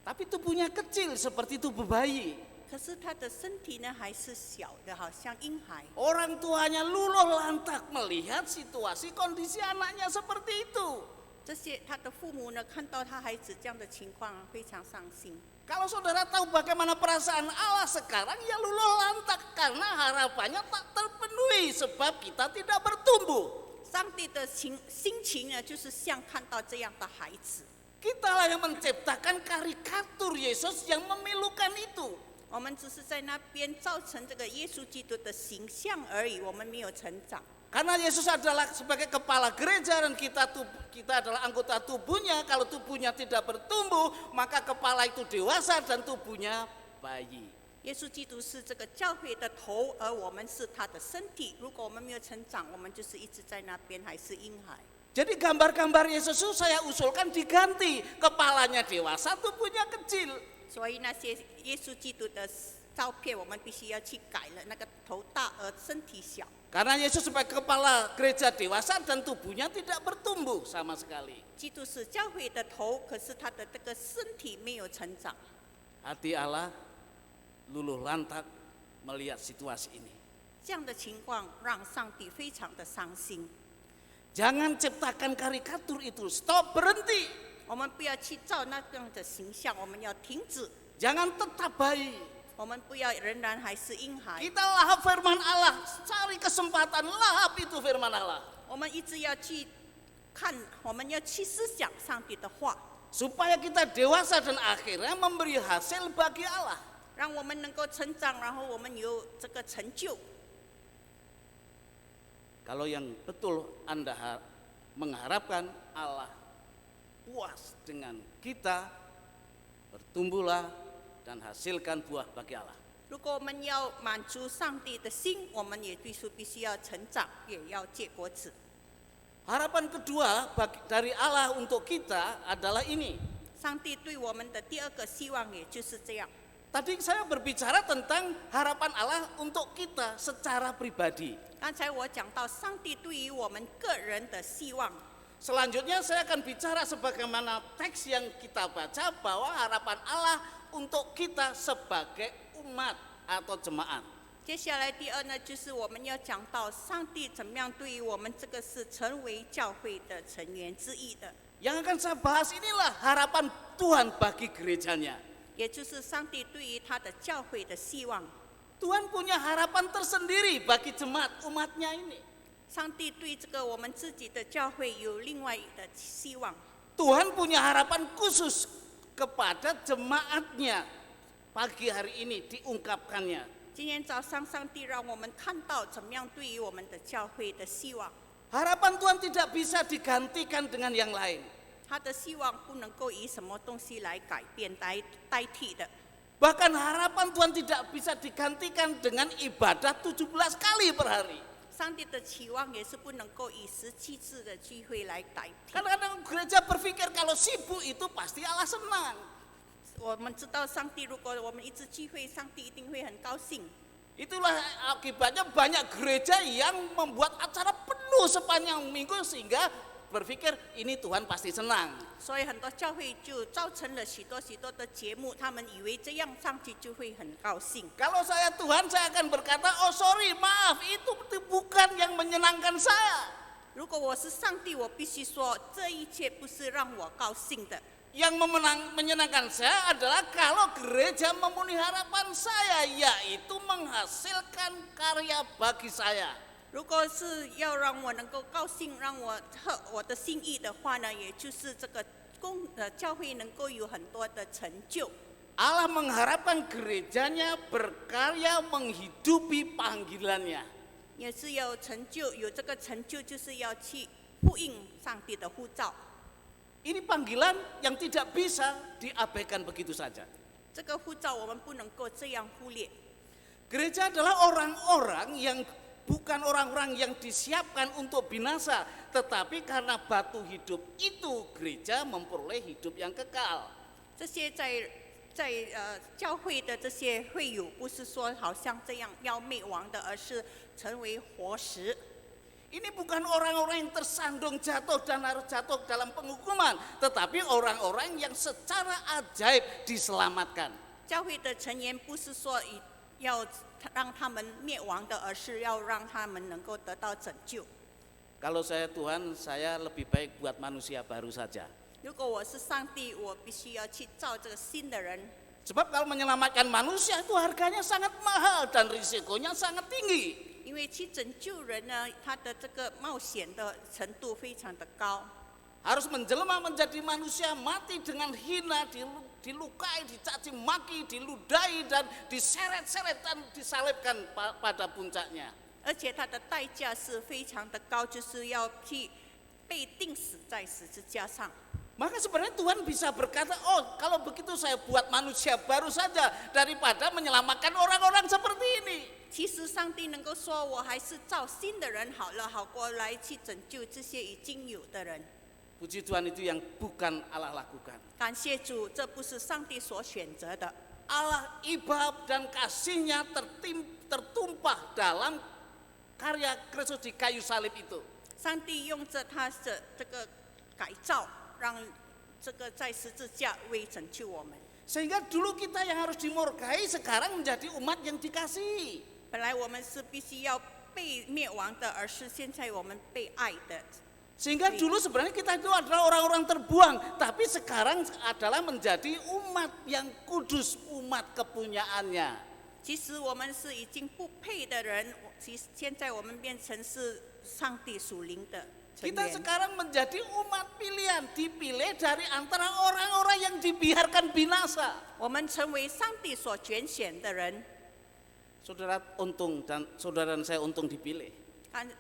tapi tubuhnya kecil seperti tubuh bayi. 可是他的身体呢还是小的，好像婴孩。 Orang tuanya luluh lantak melihat situasi kondisi anaknya seperti itu. 这些他的父母呢看到他孩子这样的情况，非常伤心。 Kalau saudara tahu bagaimana perasaan Allah sekarang, ya luluh lantak karena harapannya tak terpenuhi sebab kita tidak bertumbuh. 上帝的心情呢，就是像看到这样的孩子。 Kitalah yang menciptakan karikatur Yesus yang memilukan itu. 我们只是在那边造成这个耶稣基督的形象而已，我们没有成长。 Karena Yesus adalah sebagai kepala gereja dan kita adalah anggota tubuhnya. Kalau tubuhnya tidak bertumbuh, maka kepala itu dewasa dan tubuhnya bayi. 耶稣基督是这个教会的头，而我们是他的身体。如果我们没有成长，我们就是一直在那边还是婴孩。 Jadi gambar-gambar Yesus itu saya usulkan diganti. Kepalanya dewasa, tubuhnya kecil. 所以那些耶稣基督的照片，我们必须要去改了，那个头大而身体小。 Karena Yesus sebagai kepala gereja dewasa dan tubuhnya tidak bertumbuh sama sekali. 基督是教会的头，可是他的这个身体没有成长。 Hati Allah luluh lantak melihat situasi ini. 这样的情况让上帝非常的伤心。 Jangan ciptakan karikatur itu, stop, berhenti. 我们不要去照那样的形象，我们要停止。 Jangan tetap bayi. 我们不要仍然还是婴孩。 Kita lahap firman Allah, cari kesempatan lahap itu firman Allah. 我们一直要去看，我们要去思想上帝的话， Supaya kita dewasa dan akhirnya memberi hasil bagi Allah. 让我们能够成长，然后我们有这个成就。 Kalau yang betul Anda mengharapkan Allah puas dengan kita, bertumbuhlah dan hasilkan buah bagi Allah. 如果我们要满足上帝的心，我们也必须要成长，也要结果子。 Harapan kedua dari Allah untuk kita adalah ini. 上帝对我们的第2个希望，也就是这样。 Tadi saya berbicara tentang harapan Allah untuk kita secara pribadi. 刚才我讲到上帝对于我们个人的希望， Selanjutnya saya akan bicara sebagaimana teks yang kita baca bahwa harapan Allah untuk kita sebagai umat atau jemaat. 接下来第2呢，就是我们要讲到上帝怎么样对于我们这个是成为教会的成员之一的， Yang akan saya bahas inilah harapan Tuhan bagi gerejanya. 也就是上帝对于他的教会的希望。 Tuhan punya harapan tersendiri bagi jemaat umatnya ini. 上帝对这个我们自己的教会有另外的希望。 Tuhan punya harapan khusus kepada jemaatnya. Pagi hari ini diungkapkannya. 今天早上，上帝让我们看到怎么样对于我们的教会的希望。 Harapan Tuhan tidak bisa digantikan dengan yang lain. 他的希望不能够以什么东西来改变、代替的。 Bahkan harapan Tuhan tidak bisa digantikan dengan ibadah 17 kali per hari. 上帝的期望也是不能够以17次的聚会来代替。 Kadang-kadang gereja berpikir kalau sibuk itu pasti Allah senang. 我们知道，上帝如果我们一直聚会，上帝一定会很高兴。 Itulah akibatnya banyak gereja yang membuat acara penuh sepanjang minggu sehingga berpikir ini Tuhan pasti senang. 所以很多教会就造成了许多的节目，他们以为这样上帝就会很高兴。 Kalau saya Tuhan, saya akan berkata, oh sorry, maaf, itu bukan yang menyenangkan saya. 如果我是上帝，我必须说，这一切不是让我高兴的。 Yang menyenangkan saya adalah kalau gereja memenuhi harapan saya, yaitu menghasilkan karya bagi saya. 如果是要让我能够高兴，让我合我的心意的话呢，也就是这个教会能够有很多的成就。 Allah mengharapkan gerejanya berkarya menghidupi panggilannya. 也是有成就，有这个成就，就是要去呼应上帝的呼召。 Ini panggilan yang tidak bisa diabaikan begitu saja. 这个呼召我们不能够这样忽略。 Gereja adalah orang-orang yang bukan orang-orang yang disiapkan untuk binasa, tetapi karena batu hidup itu gereja memperoleh hidup yang kekal. 这些在教会的这些会友，不是说好像这样要灭亡的，而是成为活石。 Ini bukan orang-orang yang tersandung jatuh dan harus jatuh dalam penghukuman, tetapi orang-orang yang secara ajaib diselamatkan. 教会的成员不是说要让他们灭亡的，而是要让他们能够得到拯救。 Kalau saya Tuhan, saya lebih baik buat manusia baru saja. 如果我是上帝，我必须要去造这个新的人， Sebab kalau menyelamatkan manusia itu harganya sangat mahal dan risikonya sangat tinggi. 因为去拯救人呢，他的这个冒险的程度非常的高。 Harus menjelma menjadi manusia, mati dengan hina, dilukai, dicaci maki, diludahi dan diseret-seret dan disalibkan pada puncaknya. 而且它的代价是非常的高，就是要去被钉死在十字架上。 Maka sebenarnya Tuhan bisa berkata, oh kalau begitu saya buat manusia baru saja daripada menyelamatkan orang-orang seperti ini. 其实上帝能够说，我还是造新的人好了，好过来去拯救这些已经有的人。 Puji Tuhan, itu yang bukan Allah lakukan. 感谢主，这不是上帝所选择的。 Allah iba dan kasih-Nya tertumpah dalam karya Kristus di kayu salib itu. 上帝用着他的这个改造，让这个在十字架为拯救我们。 Sehingga dulu kita yang harus dimurkai sekarang menjadi umat yang dikasihi. 本来我们是必须要被灭亡的，而是现在我们被爱的。 Sehingga dulu sebenarnya kita itu adalah orang-orang terbuang, tapi sekarang adalah menjadi umat yang kudus, umat kepunyaannya. 其实我们是已经不配的人，现在我们变成是上帝属灵的成 Kita 员。 sekarang menjadi umat pilihan, dipilih dari antara orang-orang yang dibiarkan binasa. 我们成为上帝所拣选的人。 Saudara untung dan saudara dan saya untung dipilih.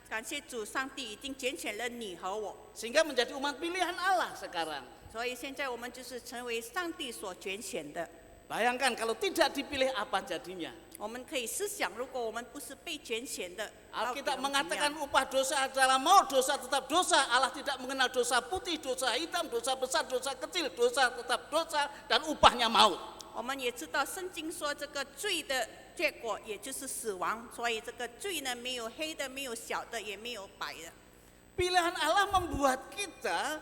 感谢主，上帝已经拣选了你和我， Sehingga menjadi umat pilihan Allah sekarang. 所以现在我们就是成为上帝所拣选的。 Bayangkan kalau tidak dipilih apa jadinya. 我们可以思想，如果我们不是被拣选的，到底 Alkitab 我们怎么 mengatakan 样？ upah dosa adalah maut, dosa tetap dosa. Allah tidak mengenal dosa putih, dosa hitam, dosa besar, dosa kecil, dosa tetap dosa dan upahnya maut. 我们也知道圣经说这个罪的结果也就是死亡，所以这个罪呢没有黑的，没有小的，也没有白的。 Pilihan Allah membuat kita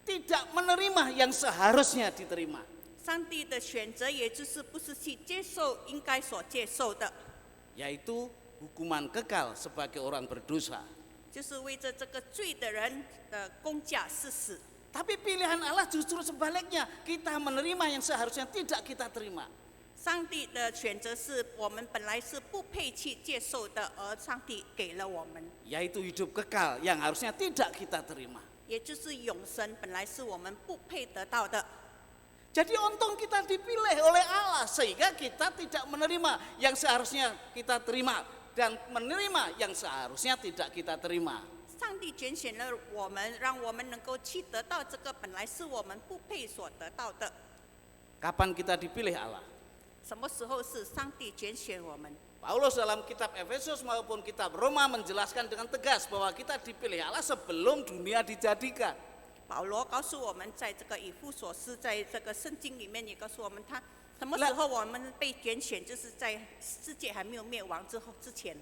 tidak menerima yang seharusnya diterima. 上帝的选择也就是不是去接受应该所接受的， Yaitu hukuman kekal sebagai orang berdosa. 就是为着这个罪的人的工价是死。 Tapi pilihan Allah justru sebaliknya, kita menerima yang seharusnya tidak kita terima. 上帝的选择是我们本来是不配去接受的，而上帝给了我们， Yaitu hidup kekal yang harusnya tidak kita terima. 也就是永生，本来是我们不配得到的。 Jadi untung kita dipilih oleh Allah sehingga kita tidak menerima yang seharusnya kita terima dan menerima yang seharusnya tidak kita terima. 上帝拣选了我们，让我们能够去得到这个本来是我们不配所得到的。 Kapan kita dipilih Allah? 什么时候是上帝拣选我们？ Paulus dalam kitab Efesus maupun kitab Roma menjelaskan dengan tegas bahwa kita dipilih Allah sebelum dunia dijadikan. 保罗告诉我们，在这个以弗所斯，在这个圣经里面也告诉我们，他什么时候我们被拣选，就是在世界还没有灭亡之前。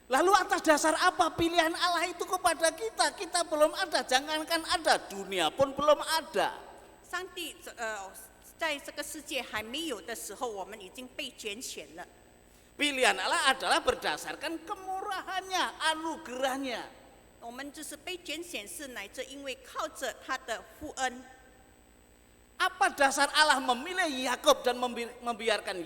Lalu atas dasar apa pilihan Allah itu kepada kita? Kita belum ada, jangankan ada, dunia pun belum ada. 上帝在这个世界还没有的时候，我们已经被拣选了。 Pilihan Allah adalah berdasarkan kemurahannya, anugerahnya. 我们就是被拣选，是乃至因为靠着他的父恩。 Apa dasar Allah memilih Yakub dan membiarkan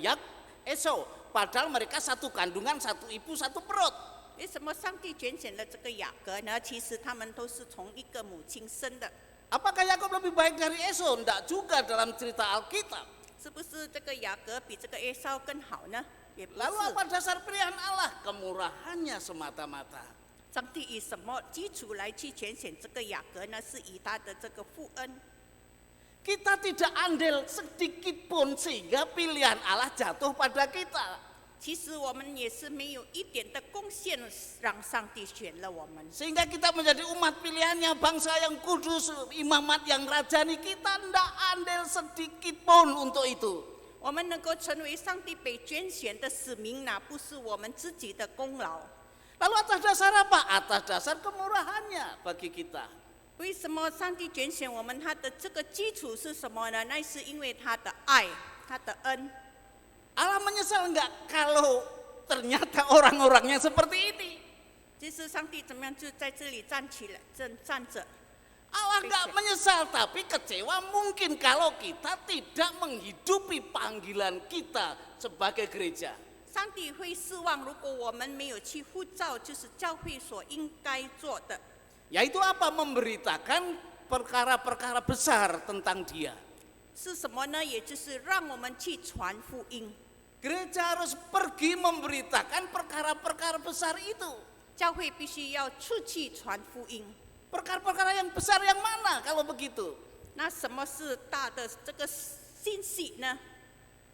Esau? Padahal mereka satu kandungan, satu ibu, satu perut. 为什么上帝拣选了这个雅各呢？其实他们都是从一个母亲生的。 Apakah Yakub lebih baik dari Esau? Tidak juga dalam cerita Alkitab. 是不是这个雅各比这个耶稣更好呢？也不 Lalu 是。 apa dasar pilihan Allah? Kemurahannya semata-mata. 上帝以什么基础来去拣选这个雅各呢？是以他的这个父恩。Kita tidak andil sedikit pun sehingga pilihan Allah jatuh pada kita. 其实我们也是没有一点的贡献，让上帝选了我们。 Sehingga kita menjadi umat pilihannya, bangsa yang kudus, imamat yang rajani. Kita tidak andil sedikit pun untuk itu. 我们能够成为上帝被拣选的使民，哪不是我们自己的功劳？ Lalu atas dasar apa? Atas dasar kemurahannya bagi kita. 为什么上帝拣选我们？他的这个基础是什么呢？那是因为他的爱，他的恩。 Allah menyesal enggak kalau ternyata orang-orangnya seperti ini? 就是上帝怎么样就在这里站起来，站着。 Allah enggak menyesal, tapi kecewa mungkin kalau kita tidak menghidupi panggilan kita sebagai gereja. 上帝会失望，如果我们没有去呼召，就是教会所应该做的。 Yaitu apa? Memberitakan perkara-perkara besar tentang Dia. 是什么呢？也就是让我们去传福音。 Gereja harus pergi memberitakan perkara-perkara besar itu. 教会必须要出去传福音。 Perkara-perkara yang besar yang mana kalau begitu? 那什么是大的这个信息呢？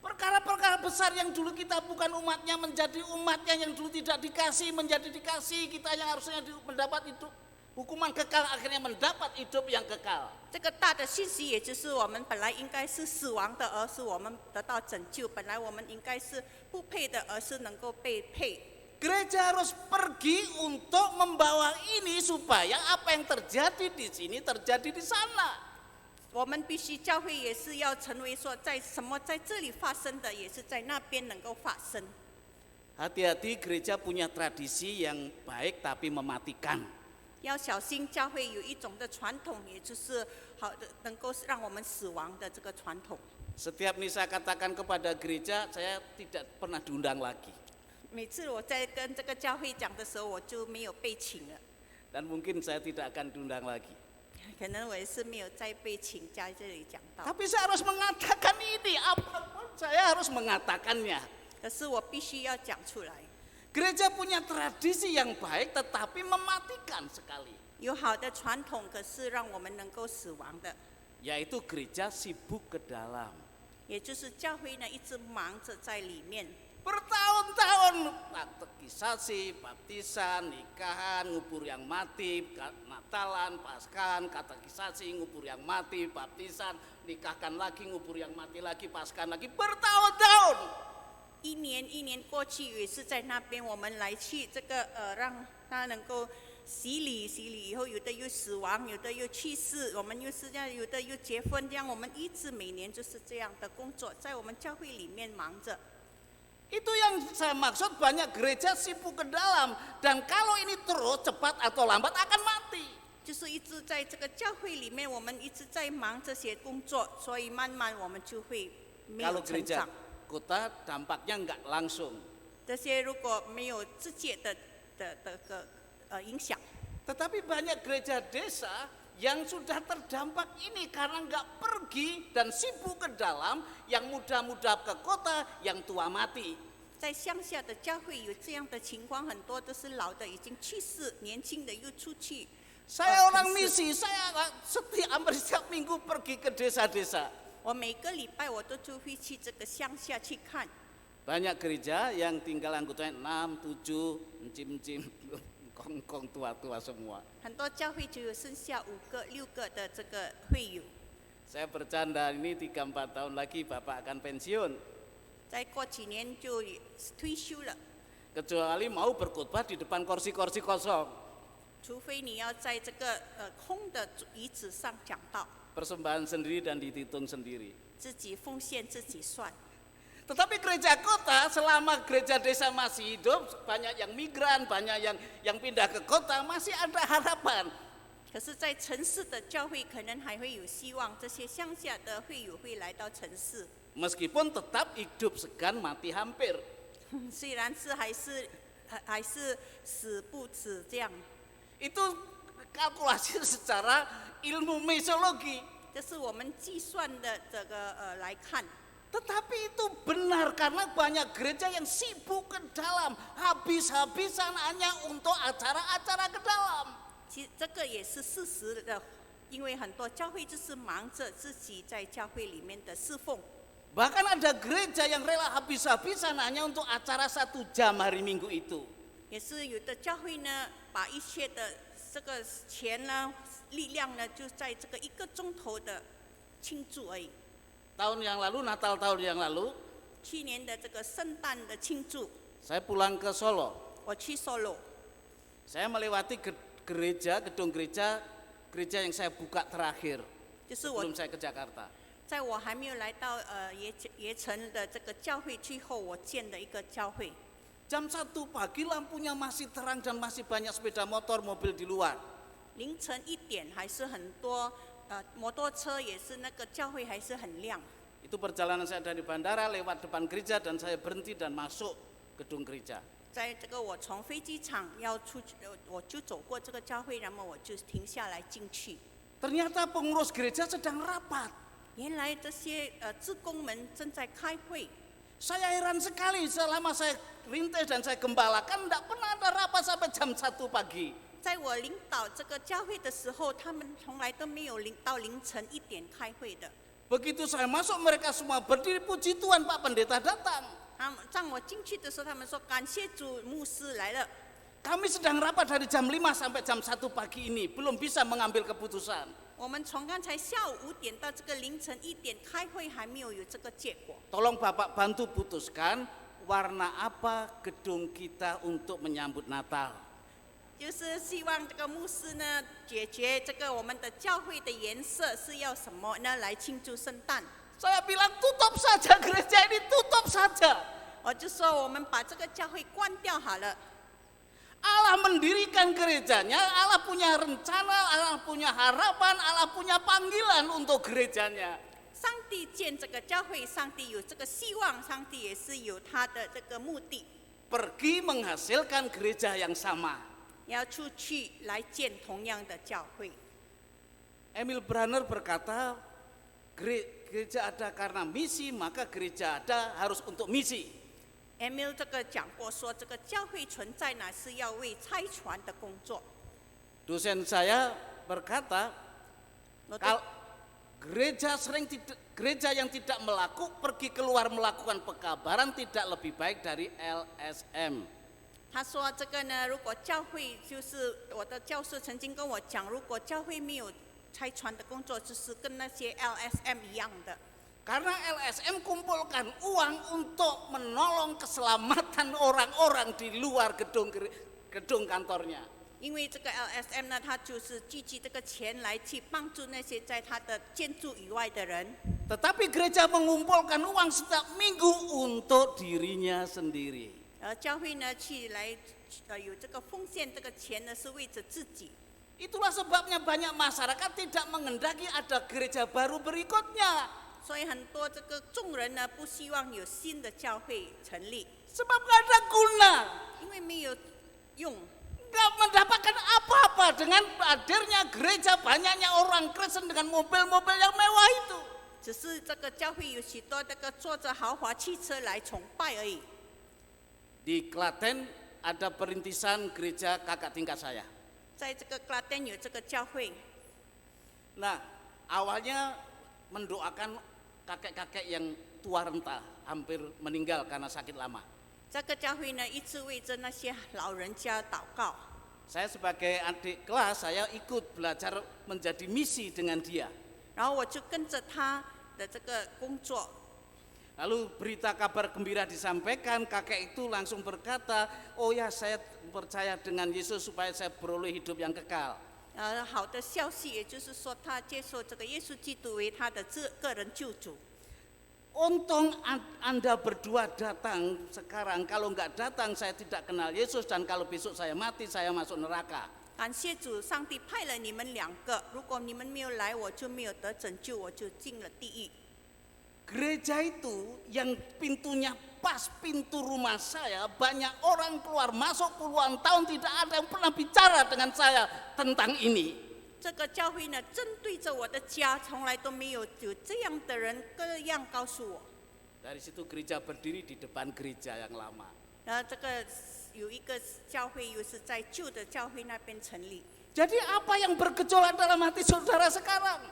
Perkara-perkara besar yang dulu kita bukan umatnya menjadi umatnya, yang dulu tidak dikasih menjadi dikasih, kita yang harusnya mendapat hidup hukuman kekal akhirnya mendapat hidup yang kekal. 这个大的信息，也就是我们本来应该是死亡的，而是我们得到拯救；本来我们应该是不配的，而是能够被配。 Gereja harus pergi untuk membawa ini supaya apa yang terjadi di sini terjadi di sana. 我们必须教会也是要成为说，在什么在这里发生的，也是在那边能够发生。 Hati-hati gereja punya tradisi yang baik tapi mematikan. 要小心，教会有一种的传统，也就是好的，能够让我们死亡的这个传统。 Setiap misa katakan kepada gereja, saya tidak pernah diundang lagi. 每次我在跟这个教会讲的时候，我就没有被请了， Dan mungkin saya tidak akan diundang lagi. 可能我也是没有再被请在这里讲到。 Tapi saya harus mengatakan ini, apapun saya harus mengatakannya. 可是我必须要讲出来。 Gereja punya tradisi yang baik tetapi mematikan sekali. 有好的传统，可是让我们能够死亡的， Yaitu gereja sibuk ke dalam. 也就是教会呢一直忙着在里面。 Bertahun-tahun katekisasi, baptisan, nikahan, ngubur yang mati, Natalan, Paskahan, katekisasi, ngubur yang mati, baptisan, nikahkan lagi, ngubur yang mati lagi, Paskahan lagi, bertahun-tahun. 一年一年过去，也是在那边我们来去这个让他能够洗礼以后，有的又死亡，有的又去世，我们又是这样，有的又结婚，这样我们一直每年就是这样的工作，在我们教会里面忙着。 Itu yang saya maksud, banyak gereja sibuk ke dalam. Dan kalau ini terus cepat atau lambat akan mati. 就是一直在这个教会里面，我们一直在忙这些工作，所以慢慢我们就会没有 Kalau 成 gereja 长。 kota dampaknya enggak langsung. 这些如果没有直接的影响， Tetapi banyak gereja desa yang sudah terdampak ini karena enggak pergi dan sibuk ke dalam, yang muda-muda ke kota, yang tua mati. 在乡下的教会有这样的情况，很多都是老的已经去世，年轻的又出去。 Saya orang misi, saya hampir setiap minggu pergi ke desa-desa. 我每个礼拜我都就会去这个乡下去看。 Banyak gereja yang tinggal anggotanya 6, 7, encim-encim, kongkong tua-tua semua. 很多教会只有剩下5个、6个的这个会友。 Saya bercanda, ini 3-4 tahun lagi Bapak akan pensiun. 再过几年就退休了， Kecuali mau berkhotbah di depan kursi-kursi kosong. 除非你要在这个空的椅子上讲道， Persembahan sendiri dan dihitung sendiri. 自己奉献自己算。 Tetapi gereja kota, selama gereja desa masih hidup, banyak yang migran, banyak yang pindah ke kota, masih ada harapan. 可是，在城市的教会可能还会有希望，这些乡下的会友会来到城市。 Meskipun tetap hidup segan mati hampir. 虽然是还是死不止这样， Itu kalkulasi secara ilmu mesologi. 这是我们计算的这个来看。 Tetapi itu benar karena banyak gereja yang sibuk ke dalam, habis-habisan hanya untuk acara-acara ke dalam. 其实这个也是事实的，因为很多教会就是忙着自己在教会里面的侍奉。 Bahkan ada gereja yang rela habis-habisan hanya untuk acara 1 jam hari Minggu itu. 也是有的教会呢，把一切的这个钱呢、力量呢，就在这个1个钟头的庆祝而已。 Tahun yang lalu, Natal tahun yang lalu, 去年的这个圣诞的庆祝， saya pulang ke Solo. 我去 Solo， Saya melewati gedung gereja yang saya buka terakhir 就是我 sebelum saya ke Jakarta. 在我还没有来到椰城的这个教会之后，我建的一个教会。 Jam 1 pagi lampunya masih terang dan masih banyak sepeda motor, mobil di luar. 凌晨1点还是很多摩托车，也是那个教会还是很亮。 Itu perjalanan saya dari bandara lewat depan gereja dan saya berhenti dan masuk gedung gereja. 在这个我从飞机场要出去，我就走过这个教会，然后我就停下来进去。 Ternyata pengurus gereja sedang rapat. 原来这些志工们正在开会。 Saya heran sekali selama saya rintis dan saya gembalakan tidak pernah ada rapat sampai jam 1 pagi. 在我领导这个教会的时候，他们从来都没有到凌晨1点开会的。 Begitu saya masuk mereka semua berdiri, puji Tuhan Pak Pendeta datang. 让我进去的时候，他们说感谢主，牧师来了。 Kami sedang rapat dari jam 5 sampai jam 1 pagi ini, belum bisa mengambil keputusan. 我们从刚才下午5点到这个凌晨1点开会，还没有这个结果。 Tolong Bapak bantu putuskan warna apa gedung kita untuk menyambut Natal. 就是希望这个牧师呢，解决这个我们的教会的颜色是要什么呢？来庆祝圣诞。 Saya bilang tutup saja gereja ini, tutup saja. 我就说我们把这个教会关掉好了。 Allah mendirikan gerejanya, Allah punya rencana, Allah punya harapan, Allah punya panggilan untuk gerejanya. 上帝建这个教会，上帝有这个希望，上帝也是有他的这个目的， Pergi menghasilkan gereja yang sama. 要出去来建同样的教会。 Emil Brunner berkata, gereja ada karena misi, maka gereja ada harus untuk misi. Emil 这个讲过说，这个教会存在呢是要为差传的工作。 Dosen saya berkata, 我的 kalau gereja yang tidak pergi keluar melakukan pekabaran tidak lebih baik dari LSM. 他说这个呢，如果教会就是我的教授曾经跟我讲，如果教会没有差传的工作，就是跟那些 LSM 一样的。 Karena LSM kumpulkan uang untuk menolong keselamatan orang-orang di luar gedung kantornya. 因为这个 LSM 呢，它就是聚集这个钱来去帮助那些在它的建筑以外的人。 Tetapi gereja mengumpulkan uang setiap minggu untuk dirinya sendiri. 教会呢去来有这个奉献这个钱呢，是为着自己。 Itulah sebabnya banyak masyarakat tidak menghendaki ada gereja baru berikutnya. 所以很多这个众人呢，不希望有新的教会成立， Sebab nggak ada guna, 因为没有用。 nggak mendapatkan apa-apa dengan hadirnya gereja, banyaknya orang Kristen dengan mobil-mobil yang mewah itu. 只是这个教会有许多这个坐着豪华汽车来崇拜而已。 Di Klaten ada perintisan gereja kakak tingkat saya. 在这个 Klaten 有这个教会， Nah, awalnya mendoakan kakek-kakek yang tua renta, hampir meninggal karena sakit lama. 这个教会呢，一直为着那些老人家祷告。 Saya sebagai adik kelas, saya ikut belajar menjadi misi dengan dia. 然后我就跟着他的这个工作， Lalu berita kabar gembira disampaikan, kakek itu langsung berkata, oh ya saya percaya dengan Yesus supaya saya beroleh hidup yang kekal. 好的消息，也就是说他接受这个耶稣基督为他的个人救主。 Untung Anda berdua datang sekarang, kalau nggak datang saya tidak kenal Yesus dan kalau besok saya mati saya masuk neraka. 感谢主，上帝派了你们2个，如果你们没有来，我就没有得拯救，我就进了地狱。 Gereja itu yang pintunya pas pintu rumah saya, banyak orang keluar masuk puluhan tahun tidak ada yang pernah bicara dengan saya tentang ini. 这个教会呢，针对着我的家，从来都没有这样的人各样告诉我。 Dari situ gereja berdiri di depan gereja yang lama. 这个有一个教会又是在旧的教会那边成立。 Jadi apa yang bergejolak dalam hati saudara sekarang?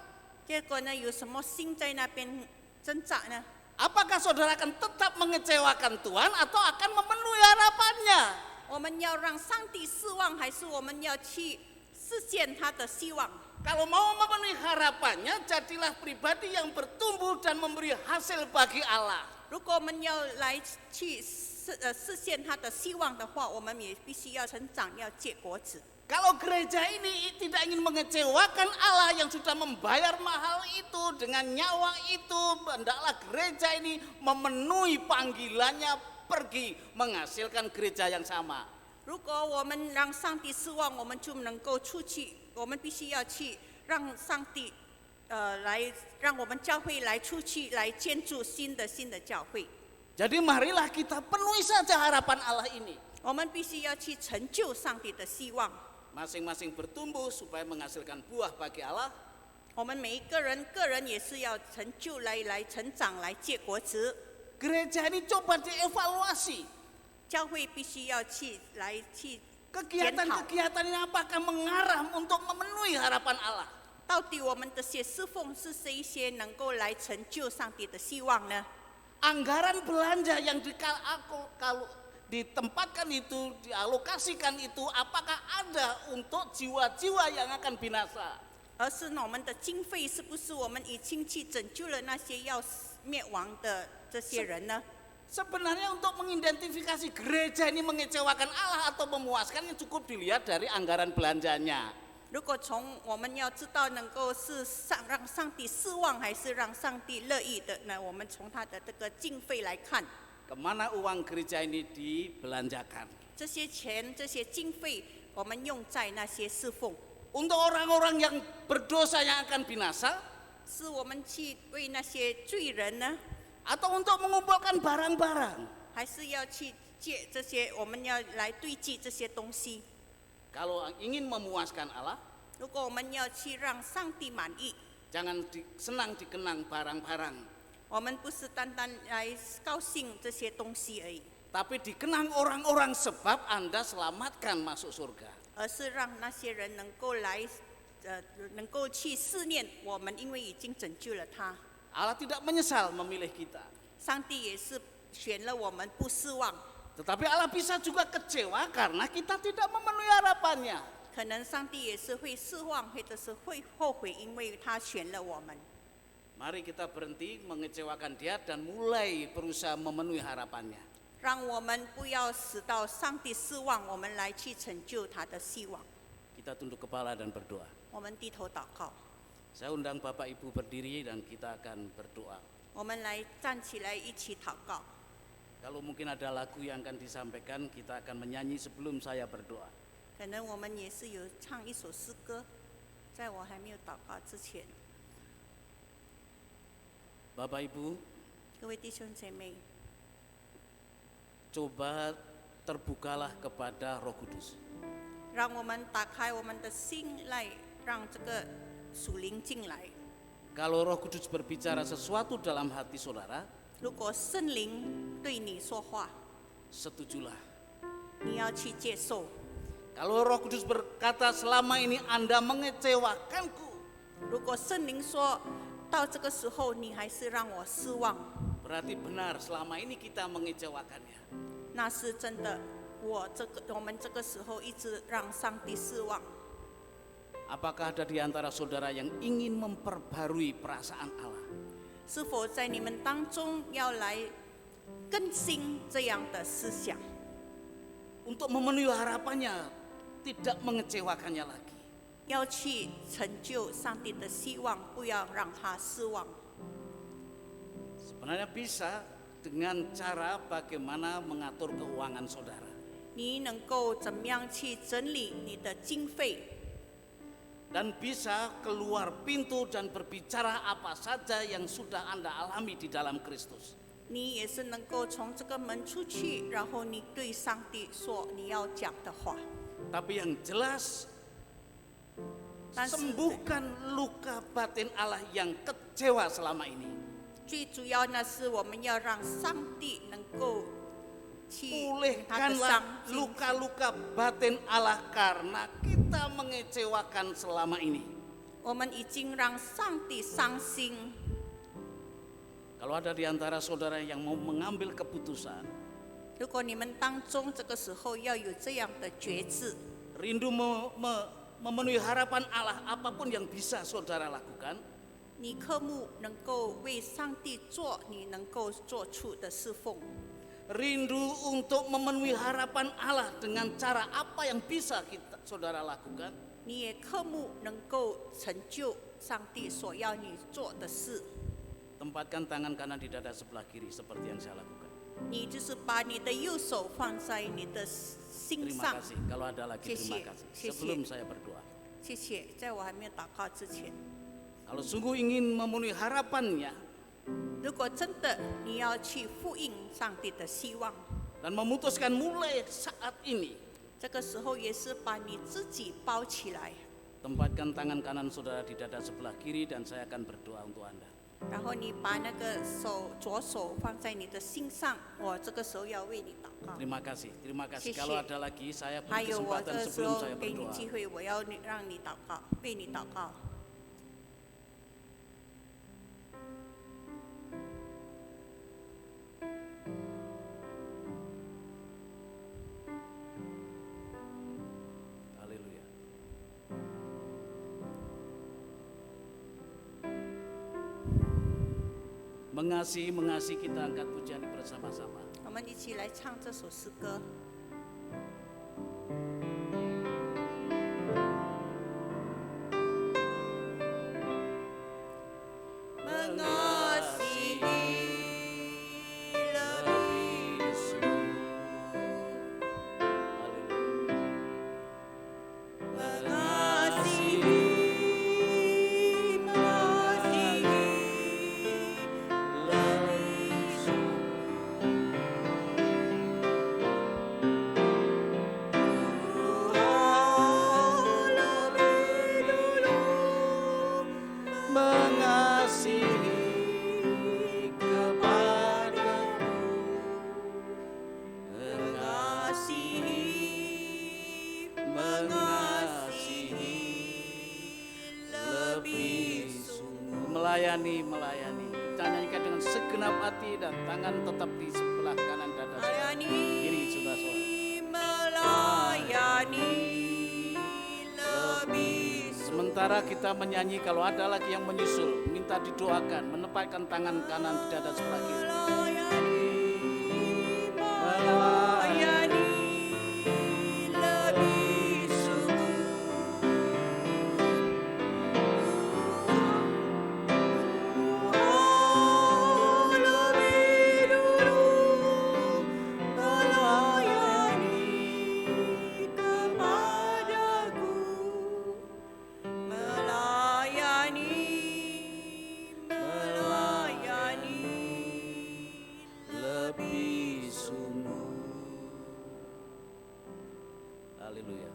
结果呢，有什么心在那边挣扎呢？ Apakah saudara akan tetap mengecewakan Tuhan atau akan memenuhi harapannya? 我们要让上帝失望，还是我们要去实现他的希望？ Kalau mau memenuhi harapannya, jadilah pribadi yang bertumbuh dan memberi hasil bagi Allah. 如果我们要来去实现他的希望的话，我们也必须要成长，要结果子。 Kalau gereja ini tidak ingin mengecewakan Allah yang sudah membayar mahal itu dengan nyawa itu, hendaklah gereja ini memenuhi panggilannya pergi menghasilkan gereja yang sama. 如果我们让上帝失望，我们就能够出去，我们必须要去让上帝让我们教会来出去，来建筑新的教会。 Jadi marilah kita penuhi saja harapan Allah ini. 我们必须要去成就上帝的希望。 Masing-masing bertumbuh supaya menghasilkan buah bagi Allah. 我们每一个人也是要成就来成长，来结果子。 Gereja ini coba dievaluasi. 教会必须要去检讨， Kegiatan-kegiatan ini apakah mengarah untuk memenuhi harapan Allah? 到底我们的些侍奉是这一些能够来成就上帝的希望呢？ Anggaran belanja yang kalau ditempatkan itu, dialokasikan itu, apakah ada untuk jiwa-jiwa yang akan binasa? 而是呢，我们的经费是不是我们已经去拯救了那些要灭亡的这些人呢？ Sebenarnya untuk mengidentifikasi gereja ini mengecewakan Allah atau memuaskan, cukup dilihat dari anggaran belanjanya. 如果从我们要知道能够是让上帝失望还是让上帝乐意的呢？我们从他的这个经费来看， Kemana uang gereja ini dibelanjakan? 这些钱、这些经费，我们用在那些侍奉， Untuk orang-orang yang berdosa yang akan binasa, 是我们去为那些罪人呢， atau untuk mengumpulkan barang-barang? 还是要去借这些？我们要来堆积这些东西。 Kalau ingin memuaskan Allah, 如果我们要去让上帝满意， jangan senang dikenang barang-barang, 我们不是单单来高兴这些东西而已， tapi dikenang orang-orang sebab Anda selamatkan masuk surga. 而是让那些人能够来，能够去思念我们，因为已经拯救了他。 Allah tidak menyesal memilih kita. 上帝也是选了我们，不失望。 Tetapi Allah bisa juga kecewa karena kita tidak memenuhi harapannya. 可能上帝也是会失望，或者是会后悔，因为他选了我们。 Mari kita berhenti mengecewakan dia dan mulai berusaha memenuhi harapannya. 让我们不要使到上帝失望，我们来去成就他的希望。 Kita tunduk kepala dan berdoa. 我们低头祷告， Saya undang Bapak Ibu berdiri dan kita akan berdoa. 我们来站起来一起祷告。 Kalau mungkin ada lagu yang akan disampaikan, kita akan menyanyi sebelum saya berdoa. 可能我们也是有唱一首诗歌，在我还没有祷告之前， Bapak Ibu, 各位弟兄姐妹， coba terbukalah kepada Roh Kudus. 让我们打开我们的心来，让这个属灵进来。 Kalau Roh Kudus berbicara sesuatu dalam hati saudara, 如果圣灵对你说话， setujulah. 你要去接受。 Kalau Roh Kudus berkata selama ini Anda mengecewakanku, 如果圣灵说到这个时候你还是让我失望， berarti benar selama ini kita mengecewakannya. 那是真的。我们这个时候一直让上帝失望。 Apakah ada di antara saudara yang ingin memperbarui perasaan Allah? 是否在你们当中要来更新这样的思想， Untuk memenuhi harapannya, tidak mengecewakannya lagi. 要去成就上帝的希望，不要让他失望？ Sebenarnya bisa dengan cara bagaimana mengatur keuangan saudara. 你能够怎么样去整理你的经费？ Dan bisa keluar pintu dan berbicara apa saja yang sudah Anda alami di dalam Kristus. 你也是能够从这个门出去，然后你对上帝说你要讲的话。 Tapi yang jelas, 但是 sembuhkan luka batin Allah yang kecewa selama ini. 最主要呢，是我们要让上帝能够去他的 Pulihkanlah 伤心。 luka-luka batin Allah karena kita mengecewakan selama ini. 我们已经让上帝伤心。 Kalau ada di antara saudara yang mau mengambil keputusan, 如果你们当中这个时候要有这样的觉志， rindu memenuhi harapan Allah, apapun yang bisa saudara lakukan, 你渴慕能够为上帝做你能够做出的侍奉， rindu untuk memenuhi harapan Allah dengan cara apa yang bisa saudara lakukan, 你也渴慕能够成就上帝所要你做的事， tempatkan tangan kanan di dada sebelah kiri seperti yang saya lakukan. 你就是把你的右手放在你的心 Terima 上。 kasih. Kalau ada lagi terima kasih. 谢谢。 Sebelum saya berdoa. 谢谢，在我还没有祷告之前， Kalau sungguh ingin memenuhi harapannya 如果真的你要去复印上帝的希望， dan memutuskan mulai saat ini, 这个时候也是把你自己包起来， tempatkan tangan kanan saudara di dada sebelah kiri dan saya akan berdoa untuk Anda. 然后你把那个左手放在你的心上，我这个时候要为你祷告。 Terima kasih, terima kasih. 谢谢。 Kalau ada lagi saya 还 beri 有我这 kesempatan 个时 sebelum 候 saya 给你 berdoa. 机会，我要让你祷告，为你祷告。 Haleluya. Mengasihi kita angkat pujian bersama-sama. 我们一起来唱这首诗歌。 Mengasihi kepadaku, mengasihi lebih sungguh. Melayani. Kita nyanyikan dengan segenap hati dan tangan tetap di sebelah kanan dada kiri saudara-saudara. Melayani lebih Sementara kita menyanyi, kalau ada lagi yang menyusul, minta didoakan, menempatkan tangan kanan di dada sebelah kiri. melayani lebih sungguh. Lebih dulu melayani kepadaku, melayani Lebih sungguh. Haleluya.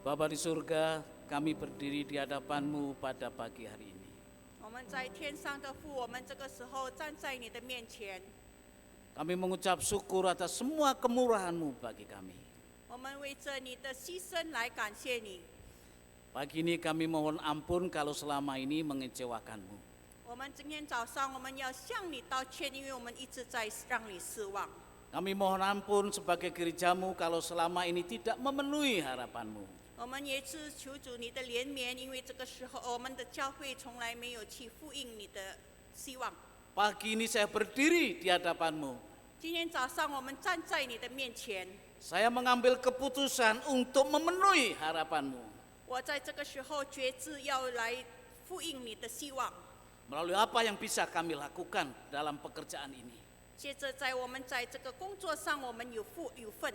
Bapa di surga, kami berdiri di hadapan-Mu pada pagi hari ini. 我们在天上的父，我们这个时候站在你的面前， Kami mengucap syukur atas semua kemurahan-Mu bagi kami. 我们为着你的牺牲来感谢你。 Pagi ini kami mohon ampun kalau selama ini mengecewakan-Mu. 我们今天早上我们要向你道歉，因为我们一直在让你失望。 Kami mohon ampun sebagai gereja-Mu kalau selama ini tidak memenuhi harapan-Mu. 我们也是求主你的怜悯，因为这个时候我们的教会从来没有去复印你的希望。 Pagi ini saya berdiri di hadapan-Mu. 今天早上我们站在你的面前， Saya mengambil keputusan untuk memenuhi harapan-Mu. 我在这个时候决志要来复印你的希望。 Melalui apa yang bisa kami lakukan dalam pekerjaan ini. 接着在我们在这个工作上，我们有份。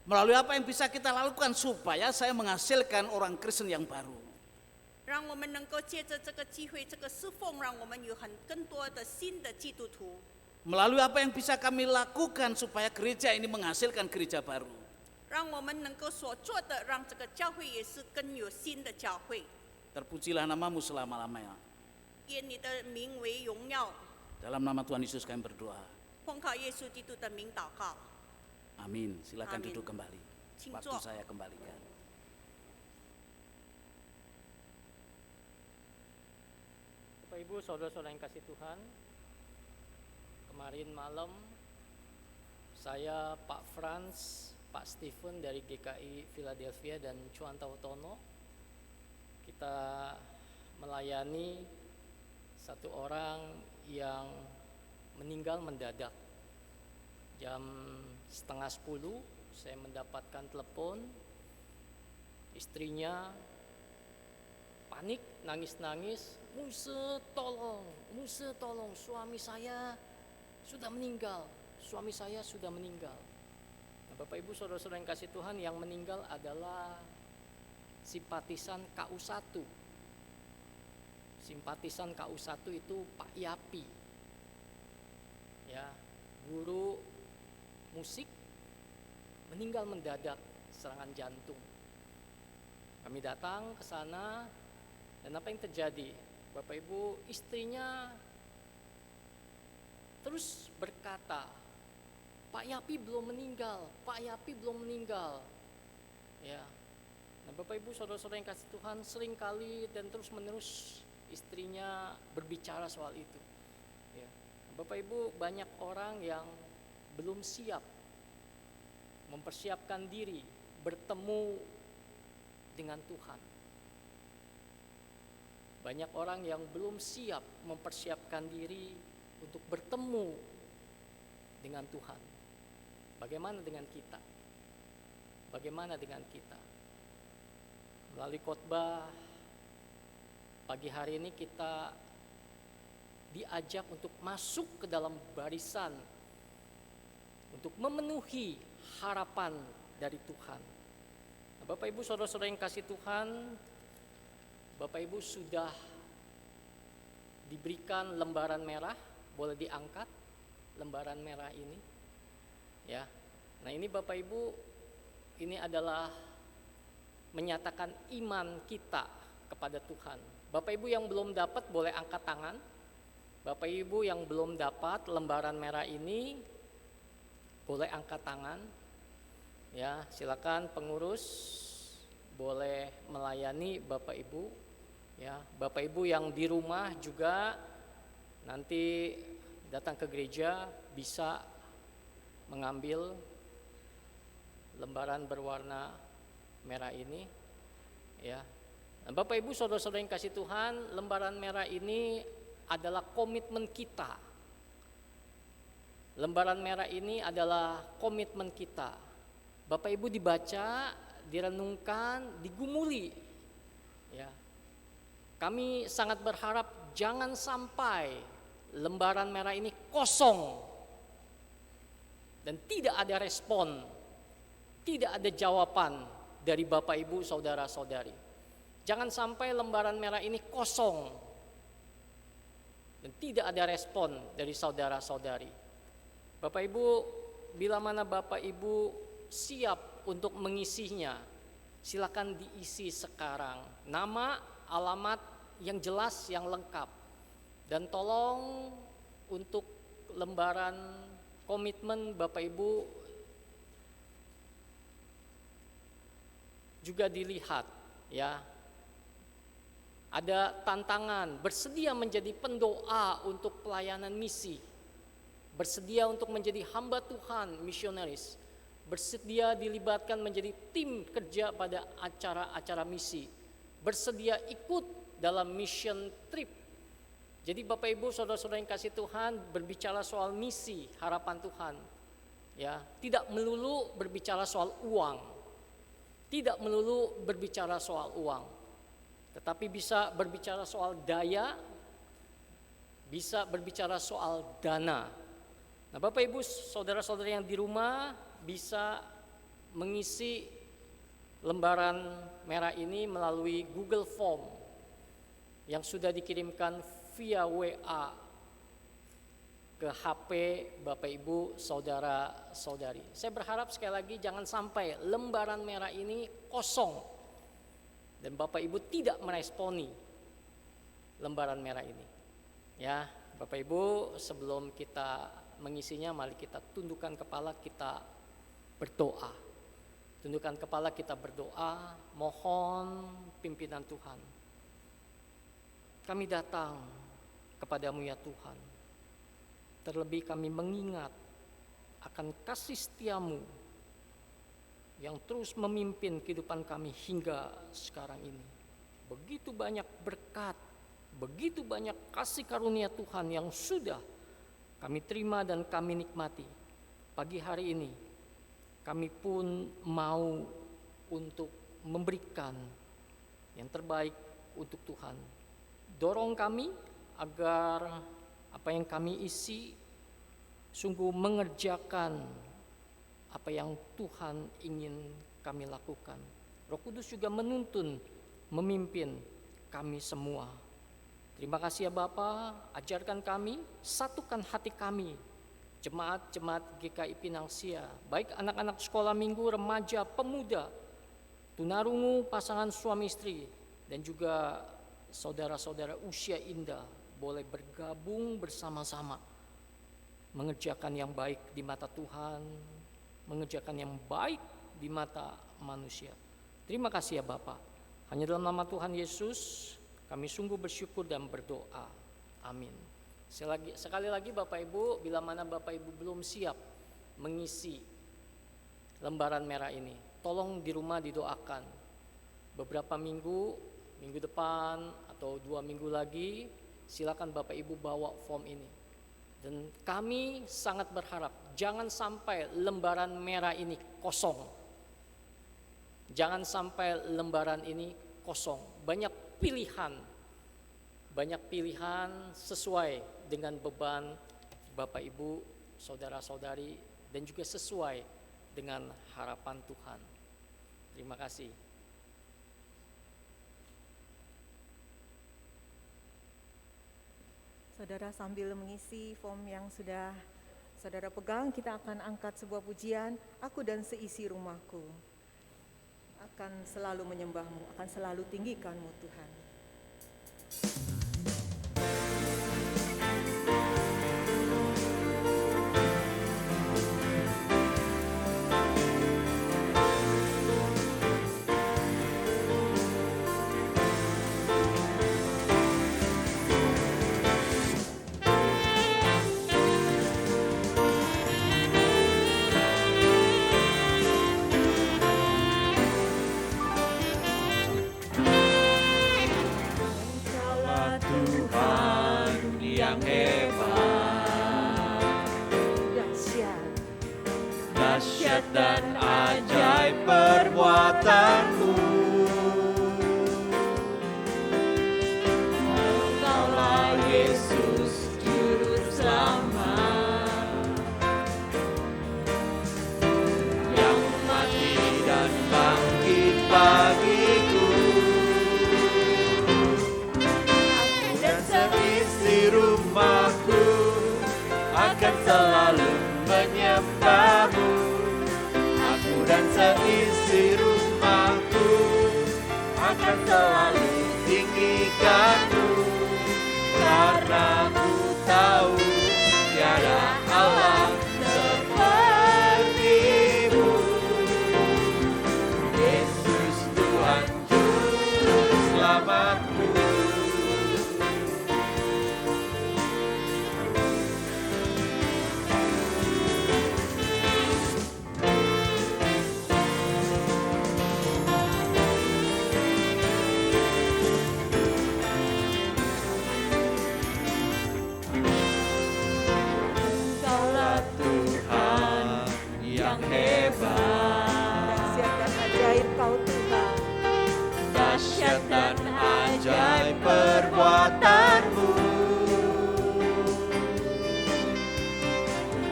Melalui apa yang bisa kita lakukan supaya saya menghasilkan orang Kristen yang baru. 让我们能够借着这个机会，这个侍奉，让我们有更多的新的基督徒。 Melalui apa yang bisa kami lakukan supaya gereja ini menghasilkan gereja baru. 让我们能够所做的，让这个教会也是更有新的教会。 Terpujilah namamu selama-lamanya. 愿你的名为荣耀。Dalam nama Tuhan Yesus kami berdoa. 奉靠耶稣基督的名祷告， Amin. Silakan Amin. duduk kembali. Cing Waktu zuo. saya kembalikan. Bapak Ibu, saudara-saudara yang kasih Tuhan, kemarin malam saya, Pak Frans, Pak Stephen dari GKI Philadelphia dan Chuan Tautono, kita melayani satu orang yang meninggal mendadak. Jam 9:30 saya mendapatkan telepon, istrinya panik, nangis-nangis, Muse tolong, suami saya sudah meninggal, Nah, Bapak Ibu saudara-saudara yang kasih Tuhan, yang meninggal adalah simpatisan KU1. Simpatisan KU1 itu Pak Yapi, ya, guru musik, meninggal mendadak serangan jantung. Kami datang ke sana, dan apa yang terjadi? Bapak Ibu, istrinya terus berkata, Pak Yapi belum meninggal. Ya. Nah, Bapak Ibu saudara-saudara yang kasih Tuhan, seringkali dan terus menerus istrinya berbicara soal itu. Ya. Nah, Bapak Ibu, banyak orang yang belum siap mempersiapkan diri bertemu dengan Tuhan. Banyak orang yang belum siap mempersiapkan diri untuk bertemu dengan Tuhan. Bagaimana dengan kita? Melalui khotbah pagi hari ini kita diajak untuk masuk ke dalam barisan untuk memenuhi harapan dari Tuhan. Nah, Bapak Ibu saudara-saudara yang kasih Tuhan, Bapak Ibu sudah diberikan lembaran merah, boleh diangkat lembaran merah ini. Ya. Nah, ini Bapak Ibu, ini adalah menyatakan iman kita kepada Tuhan. Bapak Ibu yang belum dapat boleh angkat tangan. Bapak Ibu yang belum dapat lembaran merah ini boleh angkat tangan. Ya, silakan pengurus boleh melayani Bapak Ibu. Ya, Bapak Ibu yang di rumah juga nanti datang ke gereja bisa mengambil lembaran berwarna merah ini. Ya. Nah, Bapak Ibu saudara-saudara yang kasih Tuhan, lembaran merah ini adalah komitmen kita. Lembaran merah ini adalah komitmen kita. Bapak Ibu dibaca, direnungkan, digumuli. Ya. Kami sangat berharap jangan sampai lembaran merah ini kosong dan tidak ada respon, tidak ada jawaban dari Bapak Ibu saudara-saudari. Jangan sampai lembaran merah ini kosong dan tidak ada respon dari saudara-saudari. Bapak Ibu, bila mana Bapak Ibu siap untuk mengisinya, silakan diisi sekarang. Nama, alamat yang jelas, yang lengkap. Dan tolong untuk lembaran komitmen Bapak Ibu juga dilihat, ya. Ada tantangan, bersedia menjadi pendoa untuk pelayanan misi, bersedia untuk menjadi hamba Tuhan misionaris, bersedia dilibatkan menjadi tim kerja pada acara-acara misi, bersedia ikut dalam mission trip. Jadi Bapak Ibu saudara-saudara yang kasih Tuhan, berbicara soal misi harapan Tuhan, ya, tidak melulu berbicara soal uang, tidak melulu berbicara soal uang, tetapi bisa berbicara soal daya, bisa berbicara soal dana. Nah, Bapak Ibu saudara-saudara yang di rumah bisa mengisi lembaran merah ini melalui Google Form yang sudah dikirimkan via WA ke HP Bapak Ibu saudara-saudari. Saya berharap sekali lagi jangan sampai lembaran merah ini kosong dan Bapak Ibu tidak meresponi lembaran merah ini. Ya, Bapak Ibu, sebelum kita mengisinya, mari kita tundukkan kepala, kita berdoa. Tundukkan kepala, kita berdoa, mohon pimpinan Tuhan. Kami datang kepadamu ya Tuhan. Terlebih kami mengingat akan kasih setiamu yang terus memimpin kehidupan kami hingga sekarang ini. Begitu banyak berkat, begitu banyak kasih karunia Tuhan yang sudah kami terima dan kami nikmati. Pagi hari ini kami pun mau untuk memberikan yang terbaik untuk Tuhan. Dorong kami agar apa yang kami isi sungguh mengerjakan apa yang Tuhan ingin kami lakukan. Roh Kudus juga menuntun, memimpin kami semua. Terima kasih ya Bapa, ajarkan kami, satukan hati kami, jemaat-jemaat GKI Pinang Sia, baik anak-anak sekolah minggu, remaja, pemuda, tunarungu, pasangan suami istri, dan juga saudara-saudara usia indah, boleh bergabung bersama-sama, mengerjakan yang baik di mata Tuhan, mengerjakan yang baik di mata manusia. Terima kasih ya Bapa. Hanya dalam nama Tuhan Yesus kami sungguh bersyukur dan berdoa. Amin. Sekali lagi Bapak Ibu, bila mana Bapak Ibu belum siap mengisi lembaran merah ini, tolong di rumah didoakan. Beberapa minggu depan atau 2 minggu lagi, silakan Bapak Ibu bawa form ini. Dan kami sangat berharap jangan sampai lembaran merah ini kosong. Jangan sampai lembaran ini kosong. Banyak pilihan sesuai dengan beban Bapak Ibu, saudara-saudari, dan juga sesuai dengan harapan Tuhan. Terima kasih. Saudara sambil mengisi form yang sudah saudara pegang, kita akan angkat sebuah pujian, Aku dan seisi rumahku akan selalu menyembahmu, akan selalu tinggikanmu Tuhan. Dahsyat dan ajaib perbuatanmu, Engkaulah Yesus Juru Selamat, yang mati dan bangkit bagiku. Aku dan seisi rumahku akan selalu menyembahmu. Aku dan seisi rumahku akan selalu tinggikanmu, karena ku tahu tiada Allah sepertimu. Yesus Tuhan Juru Selamatku. Dahsyat dan ajaib perbuatanmu,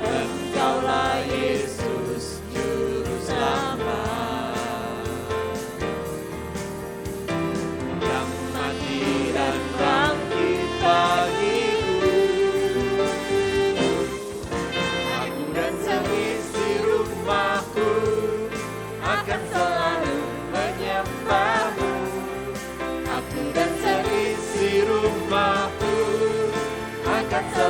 Engkaulah Yesus Juru Selamat, yang mati dan bangkit bagiku. Aku dan seisi rumahku akan selalu menyembahmu. Aku dan seisi rumahku akan selalu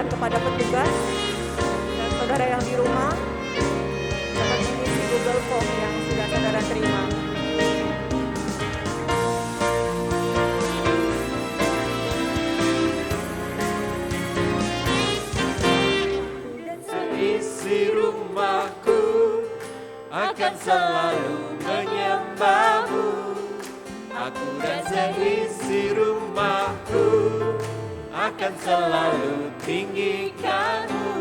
persembahan kepada petugas, dan saudara yang di rumah dapat mengisi Google Form yang sudah saudara terima. Isi rumahku akan selalu menyembahmu. Aku dan seisi rumahku akan selalu tinggikanmu.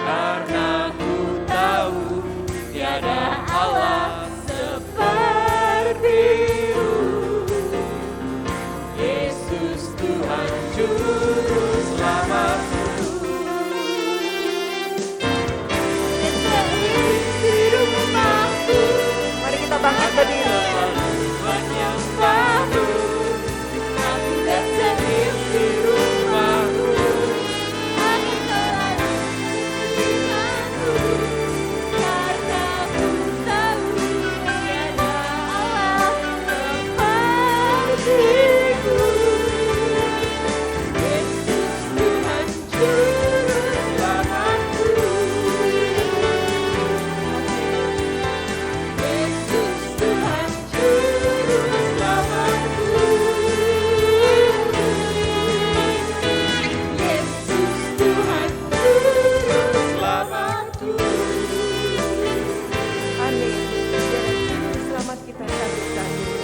Karena ku tahu tiada Allah seperti-Mu. Yesus Tuhan Juru Selamatku. Mari kita bangkit berdiri. Menyembahmu, aku dan seisi rumahku akan selalu mengingatmu. Karena ku tahu tiada Allah seperti-Mu. Yesus Tuhan Juru Selamatku. Yesus Tuhan Juru Selamatku. Yesus Tuhan Juru Selamatku. Amin. Biarlah Juru Selamat kita satu-satu.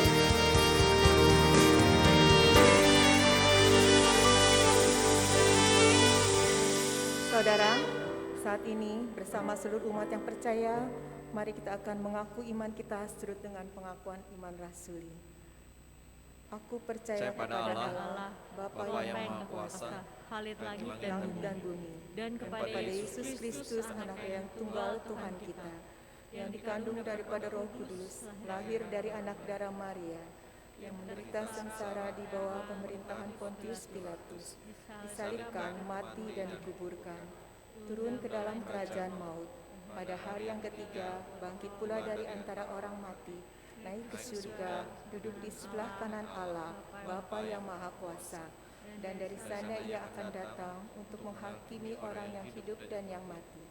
Saudara, saat ini bersama seluruh umat yang percaya, mari kita akan mengaku iman kita seturut dengan pengakuan iman rasuli. Aku percaya kepada Allah, Bapa yang Maha Kuasa, Khalid langit dan langit bumi, dan bumi, dan kepada Yesus Kristus, anak yang tunggal Tuhan kita, yang dikandung daripada Roh Kudus, lahir dari anak darah Maria, yang menderita sengsara di bawah pemerintahan Pontius Pilatus, disalibkan, mati dan dikuburkan, turun ke dalam kerajaan maut, pada hari yang ketiga bangkit pula dari antara orang mati, naik ke surga, duduk di sebelah kanan Allah, Bapa yang Maha Kuasa, dan dari sana ia akan datang untuk menghakimi orang yang hidup dan yang mati.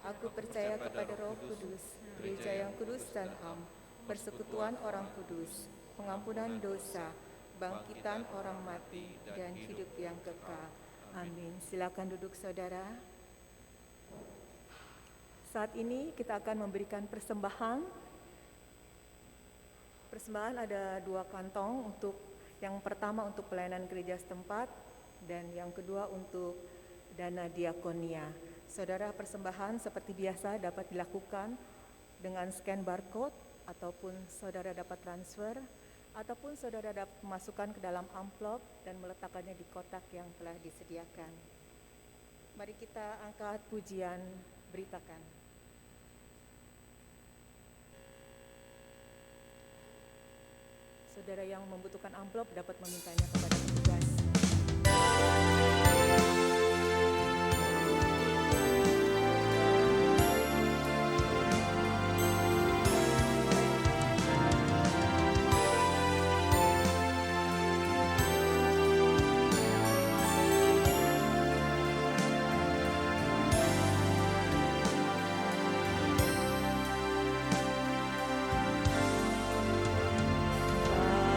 Aku percaya kepada Roh Kudus, gereja yang kudus dan am, persekutuan orang kudus, pengampunan dosa, bangkitan orang mati, dan hidup yang kekal. Amin. Silakan duduk saudara. Saat ini kita akan memberikan persembahan. Persembahan ada 2 kantong, untuk yang pertama untuk pelayanan gereja setempat dan yang kedua untuk dana diakonia. Saudara, persembahan seperti biasa dapat dilakukan dengan scan barcode ataupun saudara dapat transfer ataupun saudara dapat memasukkan ke dalam amplop dan meletakkannya di kotak yang telah disediakan. Mari kita angkat pujian beritakan. Saudara yang membutuhkan amplop dapat memintanya kepada petugas.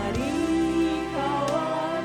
Mari kawan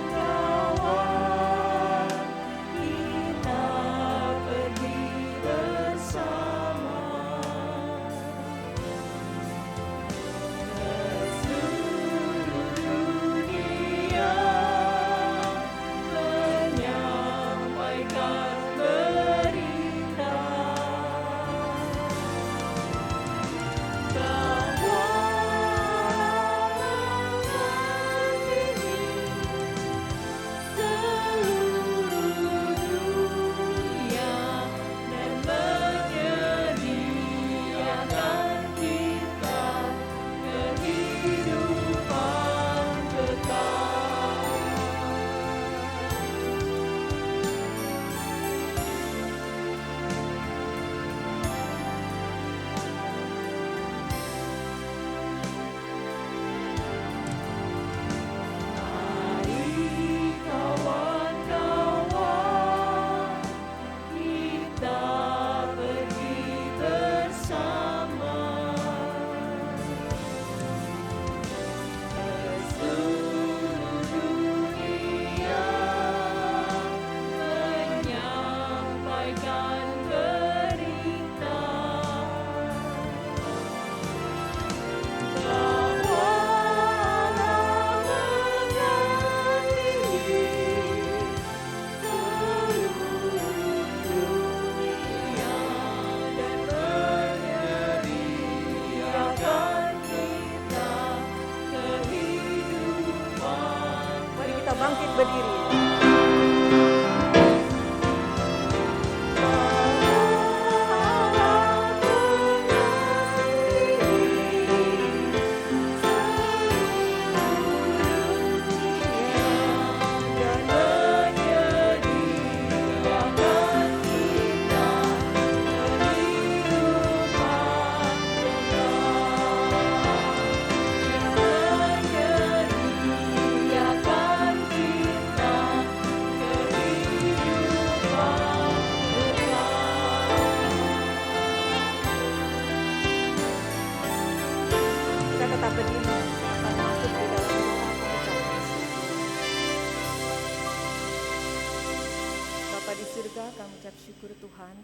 di surga, kami ucap syukur Tuhan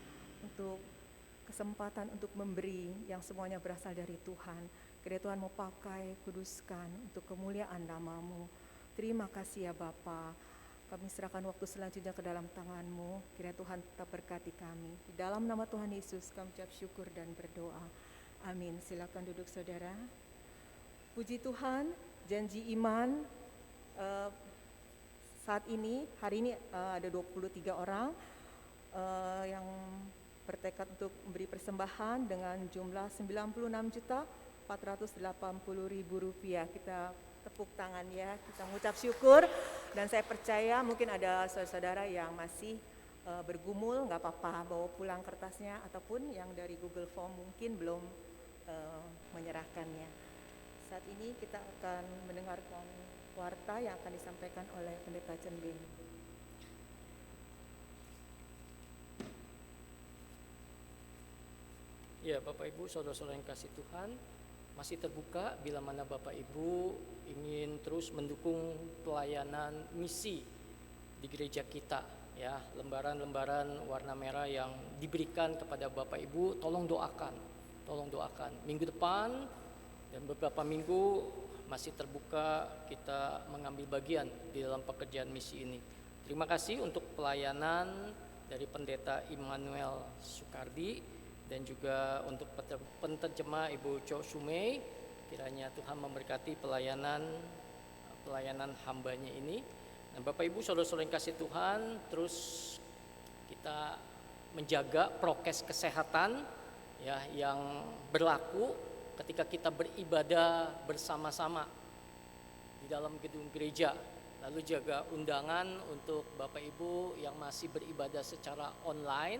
untuk kesempatan untuk memberi yang semuanya berasal dari Tuhan. Kiranya Tuhan mau pakai, kuduskan untuk kemuliaan nama-Mu. Terima kasih ya Bapa. Kami serahkan waktu selanjutnya ke dalam tangan-Mu. Kiranya Tuhan tetap berkati kami. Di dalam nama Tuhan Yesus kami ucap syukur dan berdoa. Amin. Silakan duduk saudara. Puji Tuhan, janji iman. Saat ini, hari ini ada 23 orang yang bertekad untuk memberi persembahan dengan jumlah Rp96.480.000. Kita tepuk tangan ya, kita mengucap syukur. Dan saya percaya mungkin ada saudara-saudara yang masih bergumul, nggak apa-apa, bawa pulang kertasnya, ataupun yang dari Google Form mungkin belum menyerahkannya. Saat ini kita akan mendengarkan warta yang akan disampaikan oleh Pendeta Chen Bin. Ya, Bapak Ibu, saudara-saudara yang kasih Tuhan, masih terbuka bila mana Bapak Ibu ingin terus mendukung pelayanan misi di gereja kita, ya, lembaran-lembaran warna merah yang diberikan kepada Bapak Ibu, tolong doakan. Minggu depan dan beberapa minggu masih terbuka kita mengambil bagian di dalam pekerjaan misi ini. Terima kasih untuk pelayanan dari Pendeta Immanuel Sukardi dan juga untuk penterjemah Ibu Cho Shumei. Kiranya Tuhan memberkati pelayanan hambanya ini. Dan Bapak Ibu saudara-saudara yang kasih Tuhan, terus kita menjaga prokes kesehatan ya yang berlaku ketika kita beribadah bersama-sama di dalam gedung gereja. Lalu jaga undangan untuk Bapak Ibu yang masih beribadah secara online.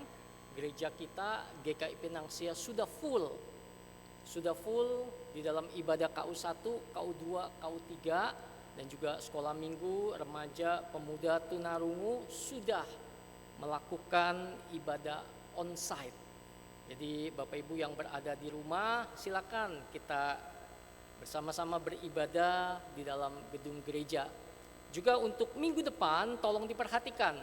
Gereja kita GKI Pinangsia sudah full di dalam ibadah KU1, KU2, KU3 dan juga sekolah minggu, remaja, pemuda tunarungu sudah melakukan ibadah onsite. Jadi Bapak Ibu yang berada di rumah, silakan kita bersama-sama beribadah di dalam gedung gereja. Juga untuk minggu depan tolong diperhatikan.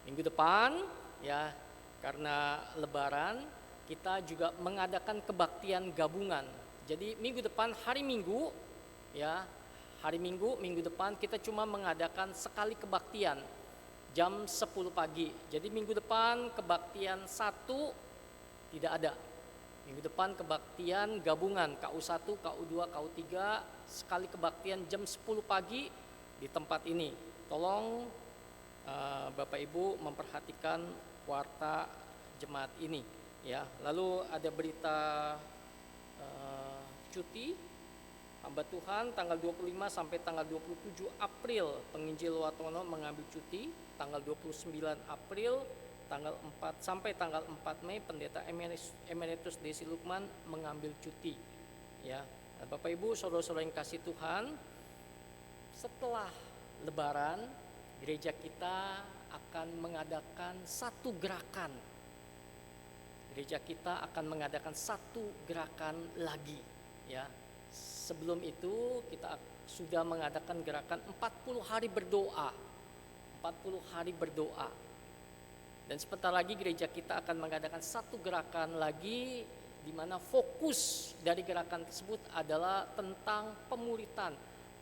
Minggu depan ya, karena lebaran kita juga mengadakan kebaktian gabungan. Jadi minggu depan hari Minggu ya, minggu depan kita cuma mengadakan sekali kebaktian jam 10 pagi. Jadi minggu depan kebaktian 1 tidak ada. Minggu depan kebaktian gabungan KU1, KU2, KU3 sekali kebaktian jam 10 pagi di tempat ini. Tolong Bapak Ibu memperhatikan warta jemaat ini ya. Lalu ada berita cuti hamba Tuhan tanggal 25 sampai tanggal 27 April penginjil Watono mengambil cuti, tanggal 29 April tanggal 4 sampai tanggal 4 Mei Pendeta Emeritus Desi Lukman mengambil cuti ya. Bapak Ibu saudara-saudara yang kasih Tuhan, setelah lebaran gereja kita akan mengadakan satu gerakan. Gereja kita akan mengadakan satu gerakan lagi ya. Sebelum itu kita sudah mengadakan gerakan 40 hari berdoa. 40 hari berdoa. Dan sebentar lagi gereja kita akan mengadakan satu gerakan lagi di mana fokus dari gerakan tersebut adalah tentang pemuritan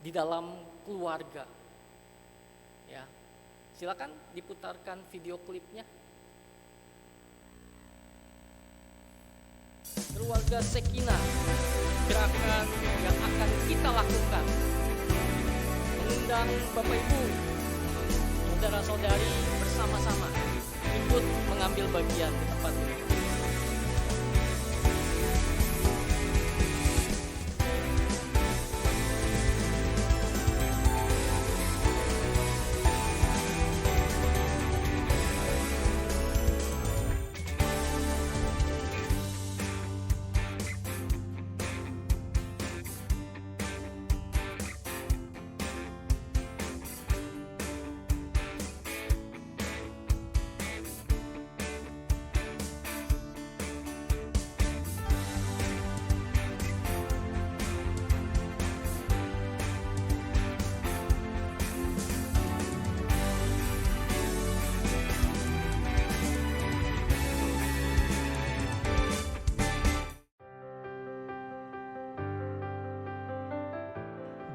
di dalam keluarga. Ya. Silakan diputarkan video klipnya. Keluarga Sekinah, gerakan yang akan kita lakukan. Mengundang Bapak Ibu, saudara-saudari bersama-sama ikut mengambil bagian di tempat ini.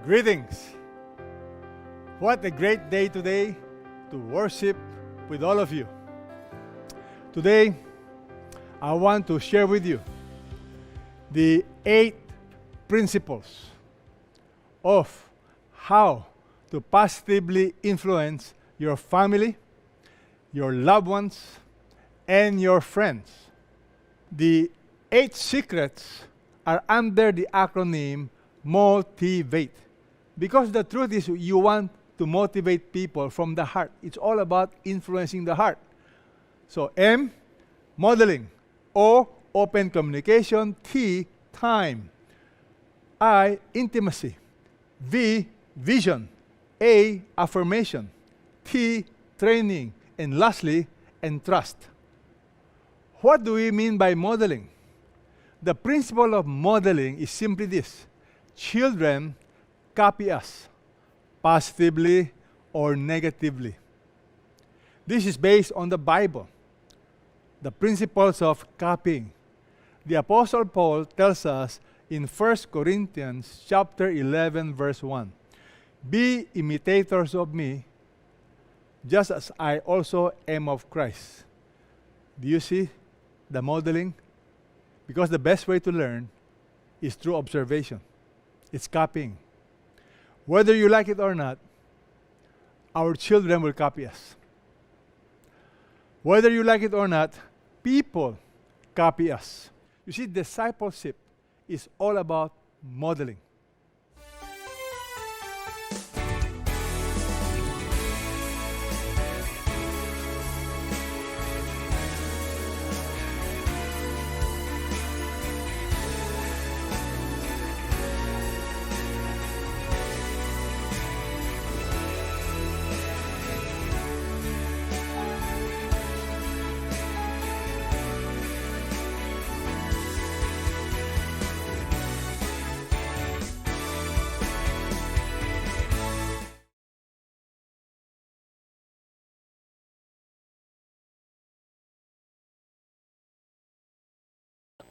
Greetings. What a great day today to worship with all of you. Today, I want to share with you the 8 principles of how to positively influence your family, your loved ones, and your friends. The 8 secrets are under the acronym MOTIVATE. Because the truth is, you want to motivate people from the heart. It's all about influencing the heart. So M, modeling. O, open communication. T, time. I, intimacy. V, vision. A, affirmation. T, training. And lastly, entrust. What do we mean by modeling? The principle of modeling is simply this: children copy us, positively or negatively. This is based on the Bible, the principles of copying. The Apostle Paul tells us in 1 Corinthians chapter 11, verse 1, "Be imitators of me, just as I also am of Christ." Do you see the modeling? Because the best way to learn is through observation. It's copying. Whether you like it or not, our children will copy us. Whether you like it or not, people copy us. You see, discipleship is all about modeling.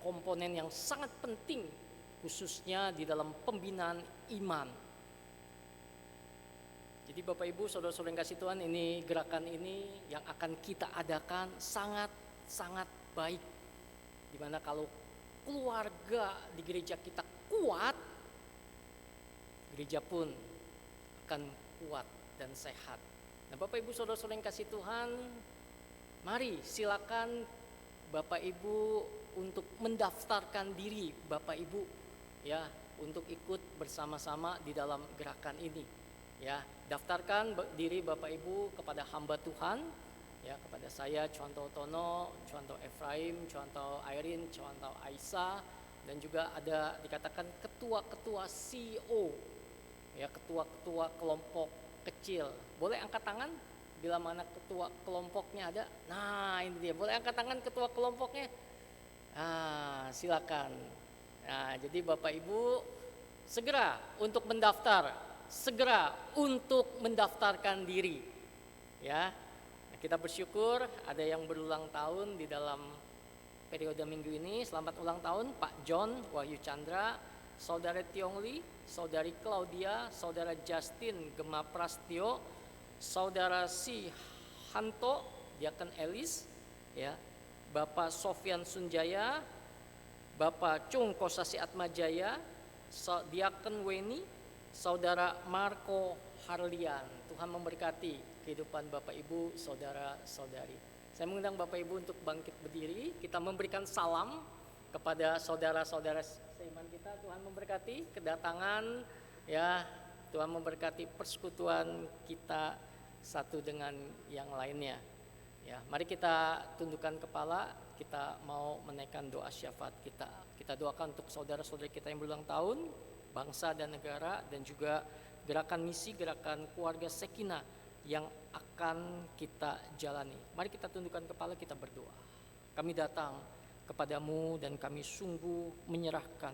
Komponen yang sangat penting khususnya di dalam pembinaan iman. Jadi Bapak Ibu, saudara-saudara yang kasih Tuhan, ini gerakan ini yang akan kita adakan sangat baik. Dimana kalau keluarga di gereja kita kuat, gereja pun akan kuat dan sehat. Nah Bapak Ibu, saudara-saudara yang kasih Tuhan, mari silakan Bapak Ibu untuk mendaftarkan diri Bapak Ibu ya untuk ikut bersama-sama di dalam gerakan ini. Ya, daftarkan diri Bapak Ibu kepada hamba Tuhan ya, kepada saya Contoh Tono, Contoh Efraim, Contoh Airin, Contoh Aisyah, dan juga ada dikatakan ketua-ketua CEO ya, ketua-ketua kelompok kecil. Boleh angkat tangan bila mana ketua kelompoknya ada. Nah, ini dia. Boleh angkat tangan ketua kelompoknya. Silakan. Nah, jadi Bapak Ibu segera untuk mendaftar, segera untuk mendaftarkan diri. Ya. Kita bersyukur ada yang berulang tahun di dalam periode minggu ini. Selamat ulang tahun Pak John Wahyu Chandra, Saudara Tiongli, Saudari Claudia, Saudara Justin Gema Prastio, Saudara Si Hanto, Diaken Elis, ya, Bapak Sofyan Sunjaya, Bapak Chung Kosasi Atmajaya, Diaken Weni, Saudara Marco Harlian. Tuhan memberkati kehidupan Bapak Ibu, saudara-saudari. Saya mengundang Bapak Ibu untuk bangkit berdiri. Kita memberikan salam kepada saudara-saudara seiman kita. Tuhan memberkati kedatangan, ya. Tuhan memberkati persekutuan kita satu dengan yang lainnya. Ya, mari kita tundukkan kepala, kita mau menaikkan doa syafaat kita. Kita doakan untuk saudara-saudari kita yang berulang tahun, bangsa dan negara, dan juga gerakan misi, gerakan keluarga Sekina yang akan kita jalani. Mari kita tundukkan kepala, kita berdoa. Kami datang kepadamu dan kami sungguh menyerahkan.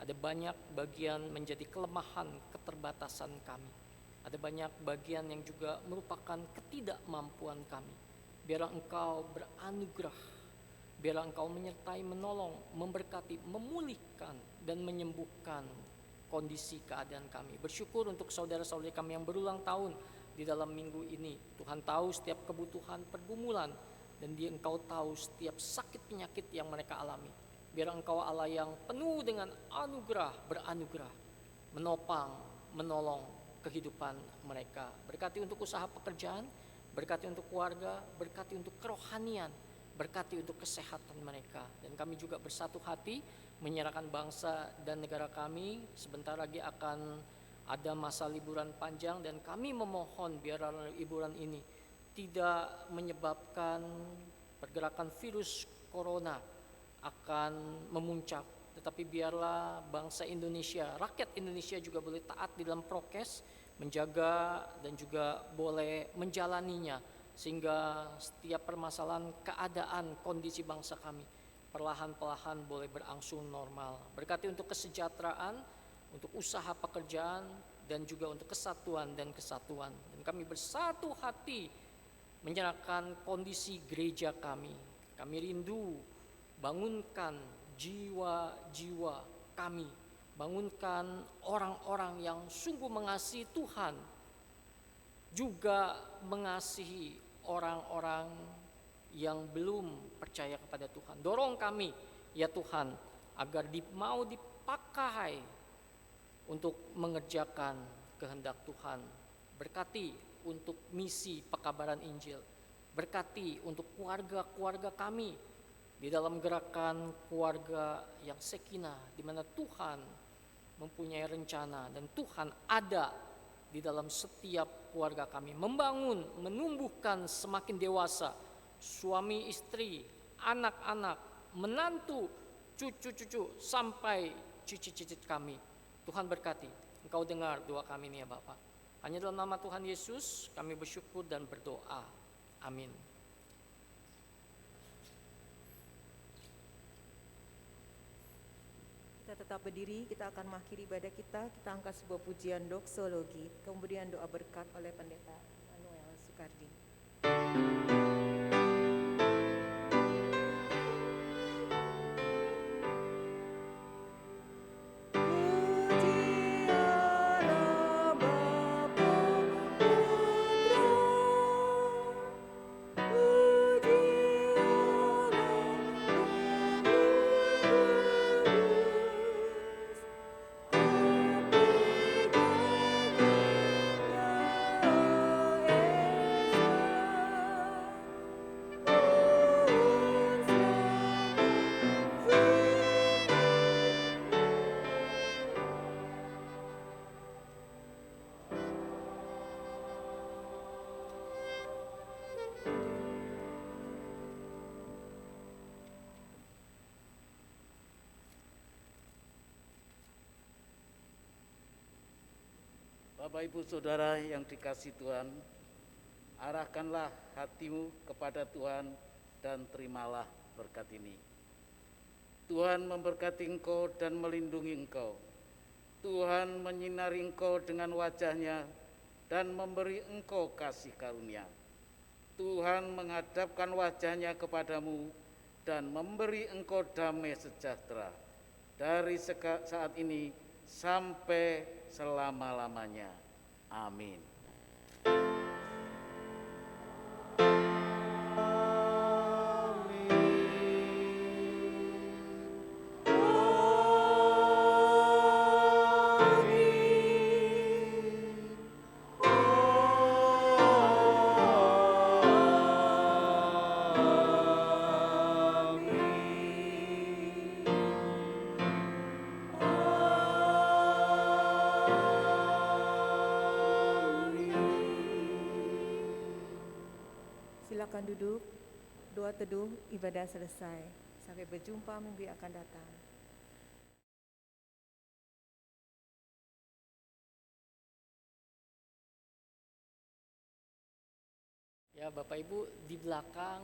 Ada banyak bagian menjadi kelemahan, keterbatasan kami. Ada banyak bagian yang juga merupakan ketidakmampuan kami. Biarlah Engkau beranugerah, biarlah Engkau menyertai, menolong, memberkati, memulihkan, dan menyembuhkan kondisi keadaan kami. Bersyukur untuk saudara-saudari kami yang berulang tahun di dalam minggu ini. Tuhan tahu setiap kebutuhan pergumulan, dan Engkau tahu setiap sakit penyakit yang mereka alami. Biar Engkau Allah yang penuh dengan anugerah, beranugerah, menopang, menolong kehidupan mereka. Berkati untuk usaha pekerjaan, berkati untuk keluarga, berkati untuk kerohanian, berkati untuk kesehatan mereka. Dan kami juga bersatu hati menyerahkan bangsa dan negara kami. Sebentar lagi akan ada masa liburan panjang, dan kami memohon biar liburan ini tidak menyebabkan pergerakan virus corona akan memuncak, tetapi biarlah bangsa Indonesia, rakyat Indonesia juga boleh taat di dalam prokes, menjaga dan juga boleh menjalaninya, sehingga setiap permasalahan keadaan kondisi bangsa kami perlahan-lahan boleh berangsur normal. Berkati untuk kesejahteraan, untuk usaha pekerjaan, dan juga untuk kesatuan dan kesatuan. Dan kami bersatu hati menyerahkan kondisi gereja kami. Kami rindu bangunkan jiwa-jiwa kami, bangunkan orang-orang yang sungguh mengasihi Tuhan, juga mengasihi orang-orang yang belum percaya kepada Tuhan. Dorong kami ya Tuhan, agar mau dipakai untuk mengerjakan kehendak Tuhan. Berkati untuk misi pekabaran Injil, berkati untuk keluarga-keluarga kami di dalam gerakan keluarga yang sekinah, di mana Tuhan mempunyai rencana dan Tuhan ada di dalam setiap keluarga kami, membangun, menumbuhkan semakin dewasa suami istri, anak-anak, menantu, cucu-cucu, sampai cicit-cicit kami. Tuhan berkati, Engkau dengar doa kami ini ya Bapak. Hanya dalam nama Tuhan Yesus kami bersyukur dan berdoa. Amin. Kita tetap berdiri, kita akan mengakhiri ibadah kita. Kita angkat sebuah pujian doksologi, kemudian doa berkat oleh Pendeta Manuel Soekardi. Bapak Ibu Saudara yang dikasihi Tuhan, arahkanlah hatimu kepada Tuhan dan terimalah berkat ini. Tuhan memberkati engkau dan melindungi engkau. Tuhan menyinari engkau dengan wajah-Nya dan memberi engkau kasih karunia. Tuhan menghadapkan wajah-Nya kepadamu dan memberi engkau damai sejahtera dari saat ini sampai selama-lamanya. Amin. Silakan duduk, doa teduh ibadah selesai. Sampai berjumpa minggu yang akan datang. Ya Bapak Ibu, di belakang